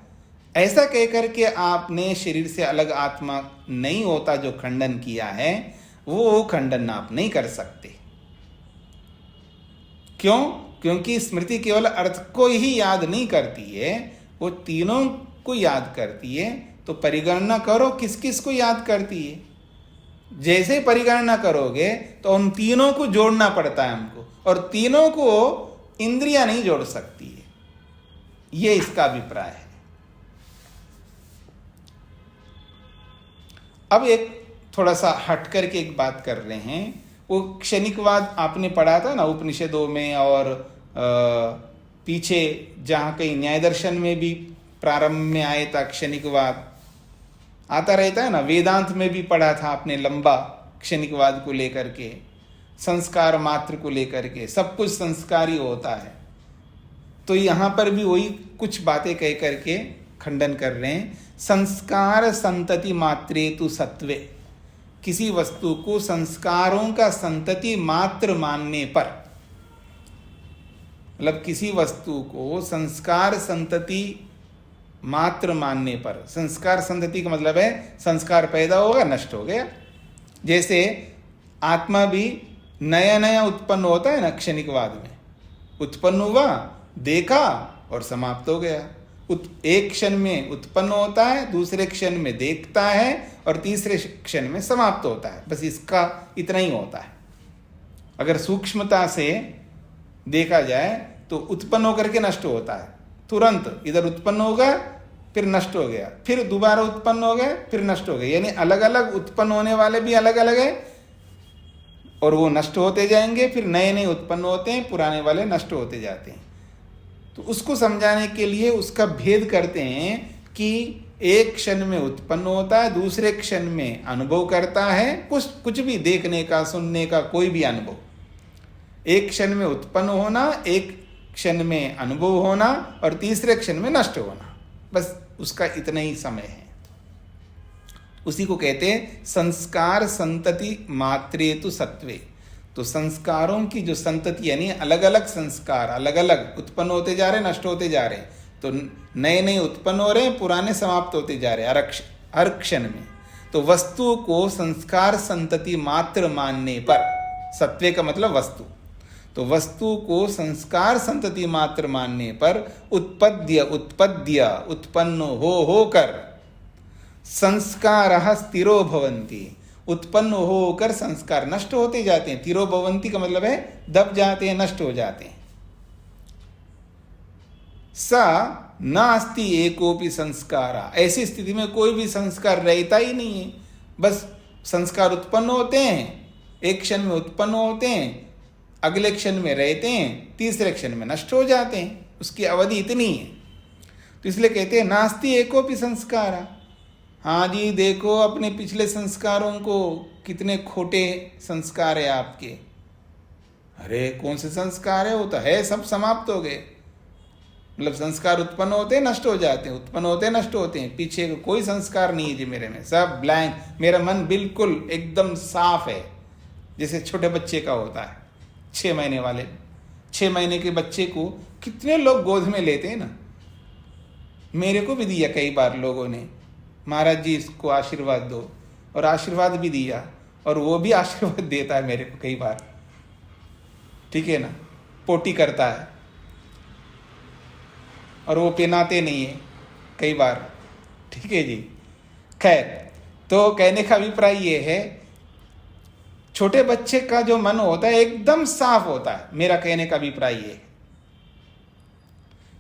ऐसा कहकर के आपने शरीर से अलग आत्मा नहीं होता जो खंडन किया है, वो खंडन आप नहीं कर सकते। क्यों? क्योंकि स्मृति केवल अर्थ को ही याद नहीं करती है, वो तीनों को याद करती है। तो परिगणना करो किस किस को याद करती है। जैसे परिगणना करोगे तो उन तीनों को जोड़ना पड़ता है हमको, और तीनों को इंद्रियां नहीं जोड़ सकती है, ये इसका अभिप्राय है। अब एक थोड़ा सा हट करके एक बात कर रहे हैं, वो क्षणिकवाद आपने पढ़ा था ना उपनिषदों में, और पीछे जहाँ कहीं न्याय दर्शन में भी प्रारंभ में आया था क्षणिकवाद, आता रहता है ना, वेदांत में भी पढ़ा था आपने लंबा क्षणिकवाद को लेकर के, संस्कार मात्र को लेकर के, सब कुछ संस्कारी होता है। तो यहाँ पर भी वही कुछ बातें कह करके खंडन कर रहे हैं। संस्कार संतति मात्रे तु सत्वे, किसी वस्तु को संस्कारों का संतति मात्र मानने पर, मतलब किसी वस्तु को संस्कार संतति मात्र मानने पर, संस्कार संतति का मतलब है संस्कार पैदा होगा नष्ट हो गया। जैसे आत्मा भी नया नया उत्पन्न होता है ना, क्षणिकवाद में उत्पन्न हुआ, देखा और समाप्त हो गया। एक क्षण में उत्पन्न होता है, दूसरे क्षण में देखता है और तीसरे क्षण में समाप्त होता है, बस इसका इतना ही होता है। अगर सूक्ष्मता से देखा जाए तो उत्पन्न होकर के नष्ट होता है, तुरंत इधर उत्पन्न होगा फिर नष्ट हो गया, फिर दोबारा उत्पन्न हो गया फिर नष्ट हो गया, यानी अलग अलग उत्पन्न होने वाले भी अलग अलग है, और वो नष्ट होते जाएंगे, फिर नए नए उत्पन्न होते हैं, पुराने वाले नष्ट होते जाते हैं। तो उसको समझाने के लिए उसका भेद करते हैं कि एक क्षण में उत्पन्न होता है, दूसरे क्षण में अनुभव करता है, कुछ भी देखने का, सुनने का, कोई भी अनुभव। एक क्षण में उत्पन्न होना, एक क्षण में अनुभव होना और तीसरे क्षण में नष्ट होना, बस उसका इतना ही समय है। उसी को कहते हैं संस्कार संतति मात्रे तु सत्वे। तो संस्कारों की जो संतति यानी अलग अलग संस्कार अलग अलग उत्पन्न होते जा रहे, नष्ट होते जा रहे, तो नए नए उत्पन्न हो रहे हैं, पुराने समाप्त होते जा रहे हर क्षण में। तो वस्तु को संस्कार संतति मात्र मानने पर, सत्वे का मतलब वस्तु, तो वस्तु को संस्कार संतति मात्र मानने पर उत्पन्न होकर संस्कारः स्थिरो भवन्ति, उत्पन्न होकर संस्कार नष्ट होते जाते हैं। तिरो भवन्ति का मतलब है दब जाते हैं, नष्ट हो जाते हैं। सा नास्ति एकोपि संस्कारा, ऐसी स्थिति में कोई भी संस्कार रहता ही नहीं है, बस संस्कार उत्पन्न होते हैं, एक क्षण में उत्पन्न होते हैं, अगले क्षण में रहते हैं, तीसरे क्षण में नष्ट हो जाते हैं, उसकी अवधि इतनी है। तो इसलिए कहते हैं नास्ति एकोपि संस्कारा। हाँ जी, देखो अपने पिछले संस्कारों को, कितने खोटे संस्कार है आपके। अरे कौन से संस्कार है, वो तो है सब समाप्त हो गए। मतलब संस्कार उत्पन्न होते हैं नष्ट हो जाते हैं, उत्पन्न होते हैं नष्ट होते हैं, पीछे कोई संस्कार नहीं है जी मेरे में, सब ब्लैंक। मेरा मन बिल्कुल एकदम साफ है, जैसे छोटे बच्चे का होता है, 6 महीने वाले। 6 महीने के बच्चे को कितने लोग गोद में लेते हैं ना, मेरे को भी दिया कई बार लोगों ने, महाराज जी इसको आशीर्वाद दो, और आशीर्वाद भी दिया, और वो भी आशीर्वाद देता है मेरे को कई बार, ठीक है ना, पोटी करता है, और वो पहनाते नहीं है कई बार, ठीक है जी। खैर, तो कहने का अभिप्राय ये है, छोटे बच्चे का जो मन होता है एकदम साफ होता है, मेरा कहने का अभिप्राय ये है।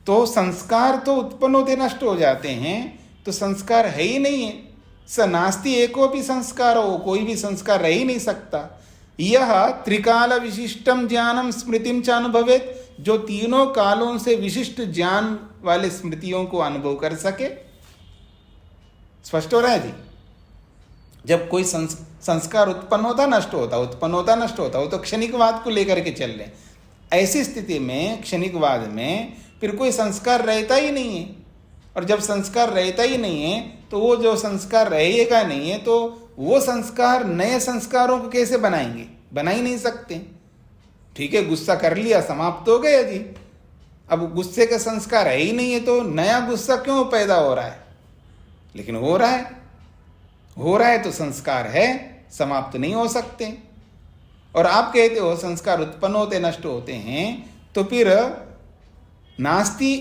तो संस्कार तो उत्पन्न होते नष्ट हो जाते हैं, तो संस्कार है ही नहीं है। स नास्ति एको भी संस्कार हो, कोई भी संस्कार रह ही नहीं सकता। यह त्रिकाल विशिष्टम ज्ञानम स्मृतिम च अनुभवेत, जो तीनों कालों से विशिष्ट ज्ञान वाले स्मृतियों को अनुभव कर सके। स्पष्ट हो रहा है जी। जब कोई संस्कार उत्पन्न होता नष्ट होता, उत्पन्न होता नष्ट होता, वो तो क्षणिकवाद को लेकर के चल रहे। ऐसी स्थिति में क्षणिकवाद में फिर कोई संस्कार रहता ही नहीं है, और जब संस्कार रहता ही नहीं है तो वो जो संस्कार रहेगा नहीं है, तो वो संस्कार नए संस्कारों को कैसे बनाएंगे, बना ही नहीं सकते। ठीक है, गुस्सा कर लिया, समाप्त हो गया जी। अब गुस्से का संस्कार है ही नहीं है, तो नया गुस्सा क्यों पैदा हो रहा है? लेकिन हो रहा है तो संस्कार है, समाप्त नहीं हो सकते। और आप कहते हो संस्कार उत्पन्न होते नष्ट होते हैं, तो फिर नास्ति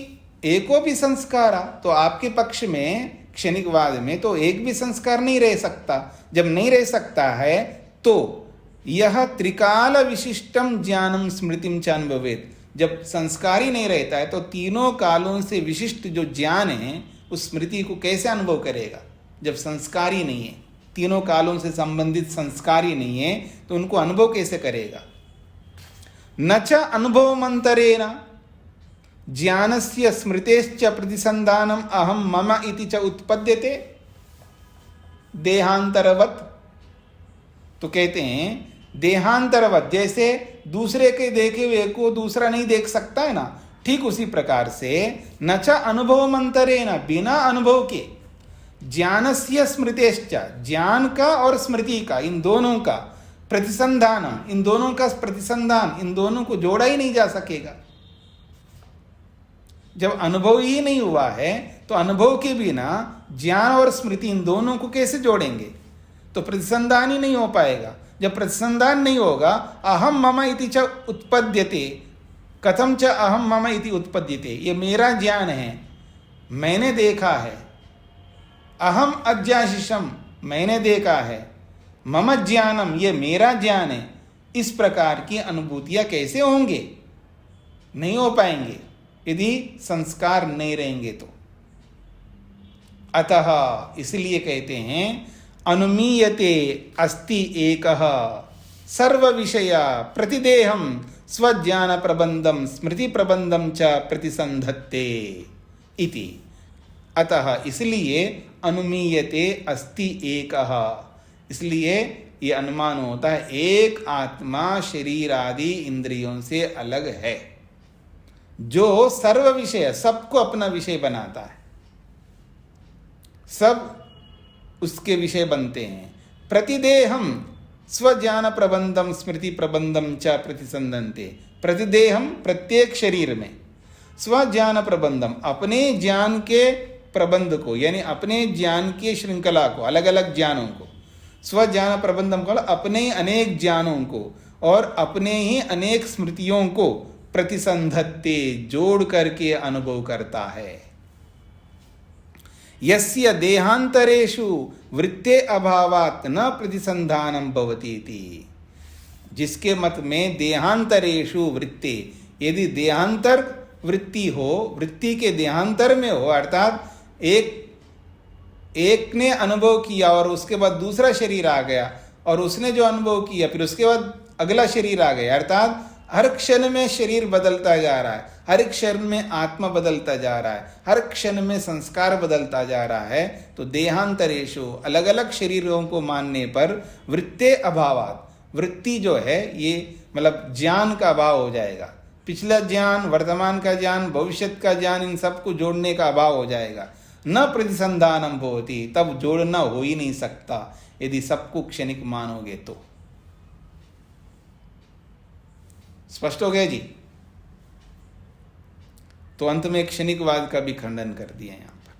एको भी संस्कार, तो आपके पक्ष में क्षणिकवाद में तो एक भी संस्कार नहीं रह सकता। जब नहीं रह सकता है तो यह त्रिकाल विशिष्टम ज्ञानम स्मृतिम च अनुभवेत, जब संस्कार ही नहीं रहता है तो तीनों कालों से विशिष्ट जो ज्ञान है उस स्मृति को कैसे अनुभव करेगा? जब संस्कार ही नहीं है, तीनों कालों से संबंधित संस्कार ही नहीं है, तो उनको अनुभव कैसे करेगा? न च अनुभवमंतरेण ज्ञानस्य स्मृतेश्च प्रतिसंधानम अहम मम इति च उत्पद्यते देहांतरवत। तो कहते हैं देहांतरवत, जैसे दूसरे के देखे हुए को दूसरा नहीं देख सकता है ना, ठीक उसी प्रकार से न च अनुभवमंतरेण, बिना अनुभव के, ज्ञानस्य स्मृतेश्च, ज्ञान का और स्मृति का, इन दोनों का प्रतिसंधानम, इन दोनों का प्रतिसंधान, इन दोनों को जोड़ा ही नहीं जा सकेगा। जब अनुभव ही नहीं हुआ है तो अनुभव के बिना ज्ञान और स्मृति इन दोनों को कैसे जोड़ेंगे? तो प्रतिसंधान ही नहीं हो पाएगा। जब प्रतिसंधान नहीं होगा, अहम मम इति च उत्पद्यते, कथम च अहम मम इति उत्पद्यते, ये मेरा ज्ञान है, मैंने देखा है। अहम अज्ञाशिषम, मैंने देखा है। मम ज्ञानम, ये मेरा ज्ञान है। इस प्रकार की अनुभूतियां कैसे होंगे? नहीं हो पाएंगे यदि संस्कार नहीं रहेंगे तो। अतः इसलिए कहते हैं अनुमीयते अस्ति एकः सर्व विषय प्रतिदेहम स्वज्ञान प्रबंधम स्मृति प्रबंधम च प्रतिसंधत्ते इति। अतः इसलिए अनुमीयते अस्ति एकः, इसलिए ये अनुमान होता है एक आत्मा शरीर आदि इंद्रियों से अलग है, जो सर्व विषय, सबको अपना विषय बनाता है, सब उसके विषय बनते हैं। प्रतिदेहम स्वज्ञान प्रबंधम स्मृति प्रबंधम च प्रतिसंधन्ते, प्रतिदेहम, प्रत्येक शरीर में, स्वज्ञान प्रबंधम, अपने ज्ञान के प्रबंध को, यानी अपने ज्ञान की श्रृंखला को, अलग अलग ज्ञानों को, स्वज्ञान प्रबंधम को, अपने अनेक ज्ञानों को और अपने ही अनेक स्मृतियों को प्रतिसंधत्ते, जोड़ करके अनुभव करता है। यस्य देहांतरेषु वृत्ते अभावात् न प्रतिसंधानम भवति इति। जिसके मत में देहांतरेषु वृत्ते, यदि देहांतर वृत्ति हो, वृत्ति के देहांतर में हो, अर्थात एक ने अनुभव किया और उसके बाद दूसरा शरीर आ गया, और उसने जो अनुभव किया फिर उसके बाद अगला शरीर आ गया, अर्थात हर क्षण में शरीर बदलता जा रहा है, हर क्षण में आत्मा बदलता जा रहा है, हर क्षण में संस्कार बदलता जा रहा है। तो देहांतरेषु, अलग अलग शरीरों को मानने पर, वृत्ते अभावात, वृत्ति जो है ये मतलब ज्ञान का अभाव हो जाएगा। पिछला ज्ञान, वर्तमान का ज्ञान, भविष्य का ज्ञान, इन सबको जोड़ने का अभाव हो जाएगा। न प्रतिसंधानम भवति, तब जोड़ना हो ही नहीं सकता यदि सबको क्षणिक मानोगे तो। स्पष्ट हो गया जी? तो अंत में क्षणिकवाद का भी खंडन कर दिया। यहां पर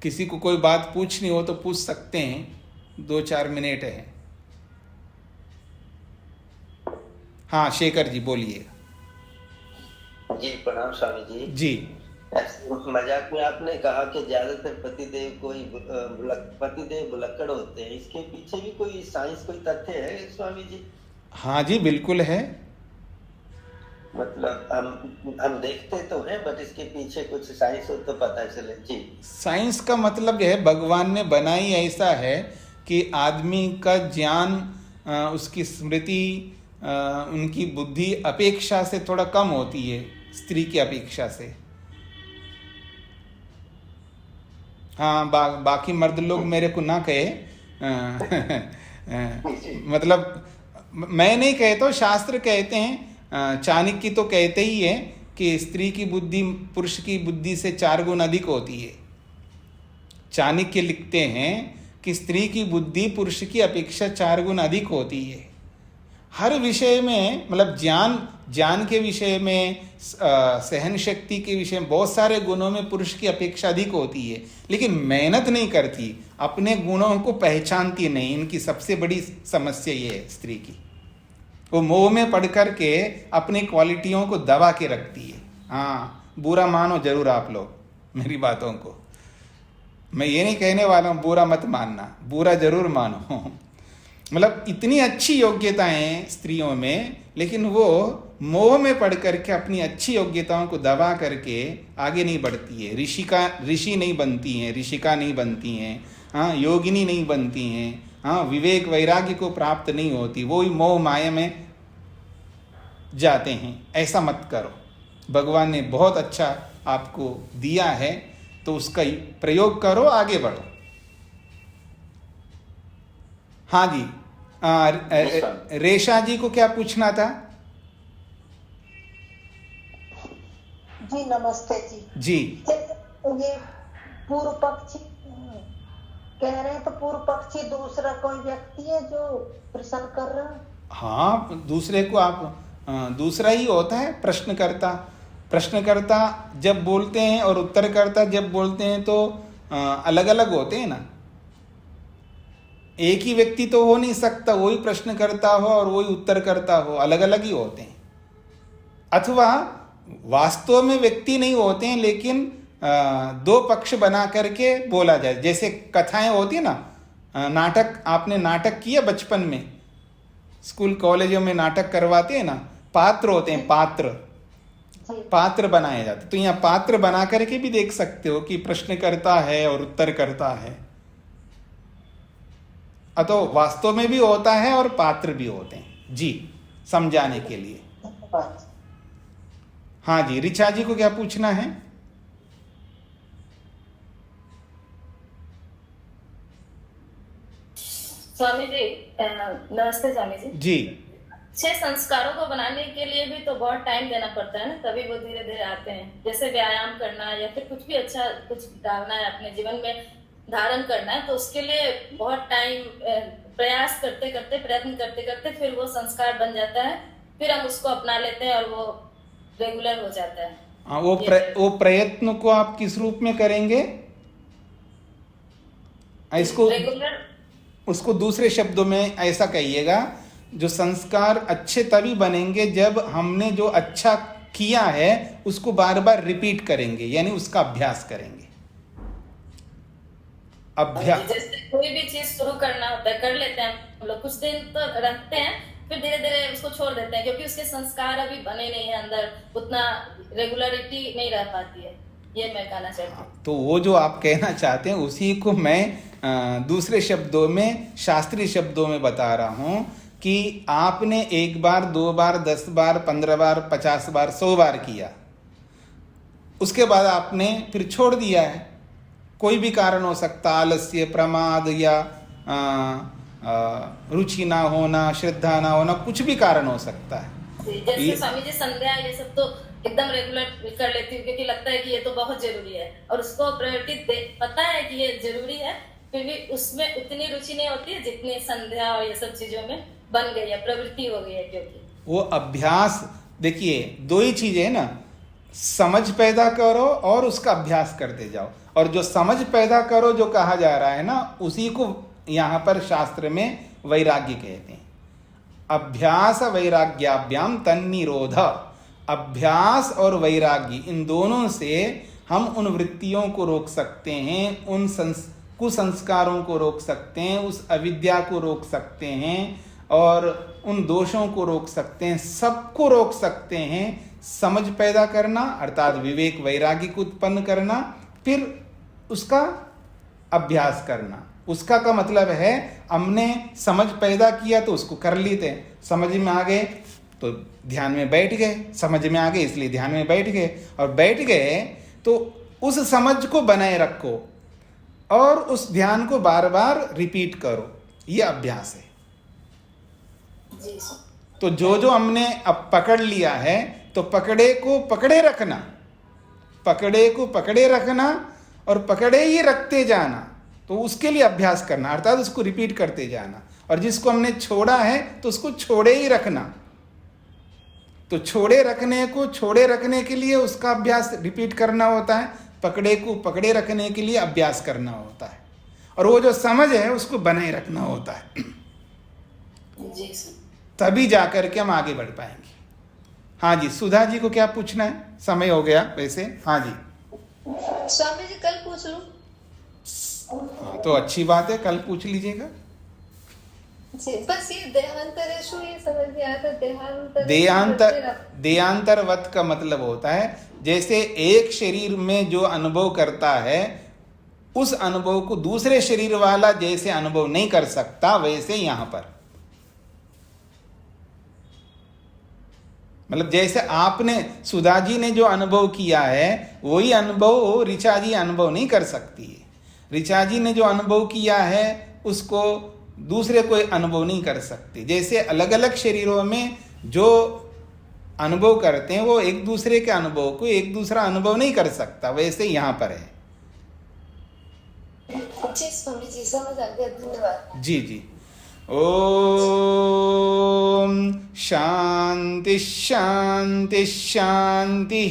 किसी को कोई बात पूछनी हो तो पूछ सकते हैं, 2-4 मिनट है। हाँ शेखर जी बोलिए। जी प्रणाम स्वामी जी। जी मजाक में आपने कहा कि ज्यादातर पतिदेव भुलक्कड़ होते हैं, इसके पीछे भी कोई साइंस, कोई तथ्य है स्वामी जी? हाँ जी बिल्कुल है। मतलब हम देखते तो हैं, बट इसके पीछे कुछ साइंस हो तो पता चले जी। साइंस का मतलब यह है, भगवान ने बनाई ऐसा है कि आदमी का ज्ञान, उसकी स्मृति, उनकी बुद्धि अपेक्षा से थोड़ा कम होती है, स्त्री की अपेक्षा से। हाँ बाकी मर्द लोग मेरे को ना कहे, मतलब मैं नहीं कहता, शास्त्र कहते हैं, चाणक्य तो कहते ही है कि स्त्री की बुद्धि पुरुष की बुद्धि से 4 गुण अधिक होती है। चाणक्य लिखते हैं कि स्त्री की बुद्धि पुरुष की अपेक्षा 4 गुण अधिक होती है। हर विषय में, मतलब ज्ञान के विषय में, सहन शक्ति के विषय में, बहुत सारे गुणों में पुरुष की अपेक्षा अधिक होती है, लेकिन मेहनत नहीं करती, अपने गुणों को पहचानती नहीं। इनकी सबसे बड़ी समस्या ये है स्त्री की। वो मोह में पड़ कर के अपनी क्वालिटियों को दबा के रखती है। हाँ बुरा मानो जरूर आप लोग मेरी बातों को, मैं ये नहीं कहने वाला हूँ बुरा मत मानना, बुरा जरूर मानो। मतलब इतनी अच्छी योग्यताएं स्त्रियों में, लेकिन वो मोह में पड़ करके अपनी अच्छी योग्यताओं को दबा करके आगे नहीं बढ़ती है। ऋषि नहीं बनती हैं, ऋषिका नहीं बनती हैं, हाँ योगिनी नहीं बनती हैं, हाँ विवेक वैराग्य को प्राप्त नहीं होती, वो ही मोह माया में जाते हैं। ऐसा मत करो। भगवान ने बहुत अच्छा आपको दिया है तो उसका प्रयोग करो, आगे बढ़ो। हाँ जी रेशा जी को क्या पूछना था? जी नमस्ते जी। जी ये पूर्व पक्षी कह रहे हैं, तो पूर्व पक्षी दूसरा कोई व्यक्ति है जो प्रश्न कर रहा है? हाँ दूसरे को आप दूसरा ही होता है प्रश्नकर्ता। प्रश्नकर्ता जब बोलते हैं और उत्तरकर्ता जब बोलते हैं तो अलग अलग होते हैं ना। एक ही व्यक्ति तो हो नहीं सकता, वही प्रश्नकर्ता हो और वही उत्तरकर्ता हो, अलग अलग ही होते हैं। अथवा वास्तव में व्यक्ति नहीं होते हैं, लेकिन 2 पक्ष बना करके बोला जाए। जैसे कथाएं होती है ना, नाटक, आपने नाटक किया बचपन में, स्कूल कॉलेजों में नाटक करवाते हैं ना, पात्र होते हैं, पात्र बनाए जाते। तो यहाँ पात्र बना करके भी देख सकते हो कि प्रश्नकर्ता है और उत्तरकर्ता है। तो वास्तव में भी होता है और पात्र भी होते हैं जी, समझाने के लिए। हाँ जी ऋचा जी को क्या पूछना है? स्वामी जी नमस्ते स्वामी जी। जी अच्छे संस्कारों को बनाने के लिए भी तो बहुत टाइम देना पड़ता है ना, तभी वो धीरे धीरे आते हैं। जैसे व्यायाम करना या फिर कुछ भी अच्छा कुछ डालना है अपने जीवन में, धारण करना है, तो उसके लिए बहुत टाइम प्रयास करते करते, प्रयत्न करते करते फिर वो संस्कार बन जाता है, फिर हम उसको अपना लेते हैं और वो रेगुलर हो जाता है। हाँ वो प्रयत्न को आप किस रूप में करेंगे? इसको रेगुलर, उसको दूसरे शब्दों में ऐसा कहिएगा, जो संस्कार अच्छे तभी बनेंगे जब हमने जो अच्छा किया है उसको बार बार रिपीट करेंगे, यानी उसका अभ्यास करेंगे। अभ्यास, जैसे कोई भी चीज शुरू करना होता है, कर लेते हैं हम लोग, कुछ दिन तो रखते हैं, फिर धीरे धीरे उसको छोड़ देते हैं, क्योंकि उसके संस्कार अभी बने नहीं है अंदर, उतना रेगुलरिटी नहीं रह पाती है। ये मैं कहना चाहती हूँ। तो वो जो आप कहना चाहते हैं उसी को मैं दूसरे शब्दों में, शास्त्रीय शब्दों में बता रहा हूं कि आपने 1 बार, 2 बार, 10 बार, 15 बार, 50 बार, 100 बार किया, उसके बाद आपने फिर छोड़ दिया है, कोई भी कारण हो सकता, आलस्य, प्रमाद या रुचि ना होना, श्रद्धा ना होना, कुछ भी कारण हो सकता है। जैसे स्वामी जी संध्या ये सब तो एकदम रेगुलर कर लेती हूँ क्योंकि लगता है कि ये तो बहुत जरूरी है और उसको प्रायोरिटी पता है कि ये जरूरी है, फिर भी उसमें उतनी रुचि नहीं होती है जितनी संध्या और ये सब चीजों में बन गई है, प्रवृत्ति हो गई है। क्योंकि वो अभ्यास, देखिए दो ही चीजें है ना, समझ पैदा करो और उसका अभ्यास करते जाओ। और जो समझ पैदा करो जो कहा जा रहा है ना, उसी को यहाँ पर शास्त्र में वैराग्य कहते हैं। अभ्यास वैराग्याभ्याम तन्निरोध। अभ्यास और वैराग्य, इन दोनों से हम उन वृत्तियों को रोक सकते हैं, उन कुसंस्कारों को रोक सकते हैं, उस अविद्या को रोक सकते हैं और उन दोषों को रोक सकते हैं, सबको रोक सकते हैं। समझ पैदा करना अर्थात विवेक वैराग्य को उत्पन्न करना, फिर उसका अभ्यास करना। उसका का मतलब है हमने समझ पैदा किया तो उसको कर लेते, समझ में आ गए तो ध्यान में बैठ गए, समझ में आ गए इसलिए ध्यान में बैठ गए, और बैठ गए तो उस समझ को बनाए रखो और उस ध्यान को बार बार रिपीट करो, ये अभ्यास है। तो जो हमने अब पकड़ लिया है तो पकड़े को पकड़े रखना, पकड़े को पकड़े रखना और पकड़े ही रखते जाना, तो उसके लिए अभ्यास करना अर्थात उसको रिपीट करते जाना। और जिसको हमने छोड़ा है तो उसको छोड़े ही रखना, तो छोड़े रखने को छोड़े रखने के लिए उसका अभ्यास रिपीट करना होता है, पकड़े को पकड़े रखने के लिए अभ्यास करना होता है, और वो जो समझ है उसको बनाए रखना होता है। तभी जाकर के हम आगे बढ़ पाएंगे। हाँ जी, सुधा जी को क्या पूछना है? समय हो गया वैसे। हाँ जी स्वामी जी कल पूछ लूं? हाँ, तो अच्छी बात है, कल पूछ लीजिएगा। जी, बस ये देहांतरेषु ये समझ में आया था। देहांतरवत का मतलब होता है जैसे एक शरीर में जो अनुभव करता है उस अनुभव को दूसरे शरीर वाला जैसे अनुभव नहीं कर सकता, वैसे यहां पर मतलब जैसे आपने सुधा जी ने जो अनुभव किया है वही अनुभव ऋचा जी अनुभव नहीं कर सकती है। ऋचा जी ने जो अनुभव किया है उसको दूसरे कोई अनुभव नहीं कर सकते। जैसे अलग अलग शरीरों में जो अनुभव करते हैं वो एक दूसरे के अनुभव को एक दूसरा अनुभव नहीं कर सकता, वैसे यहाँ पर है। जी स्वामी जी समझ आ गया, धन्यवाद। जी जी। ओम शांति शांति शांति।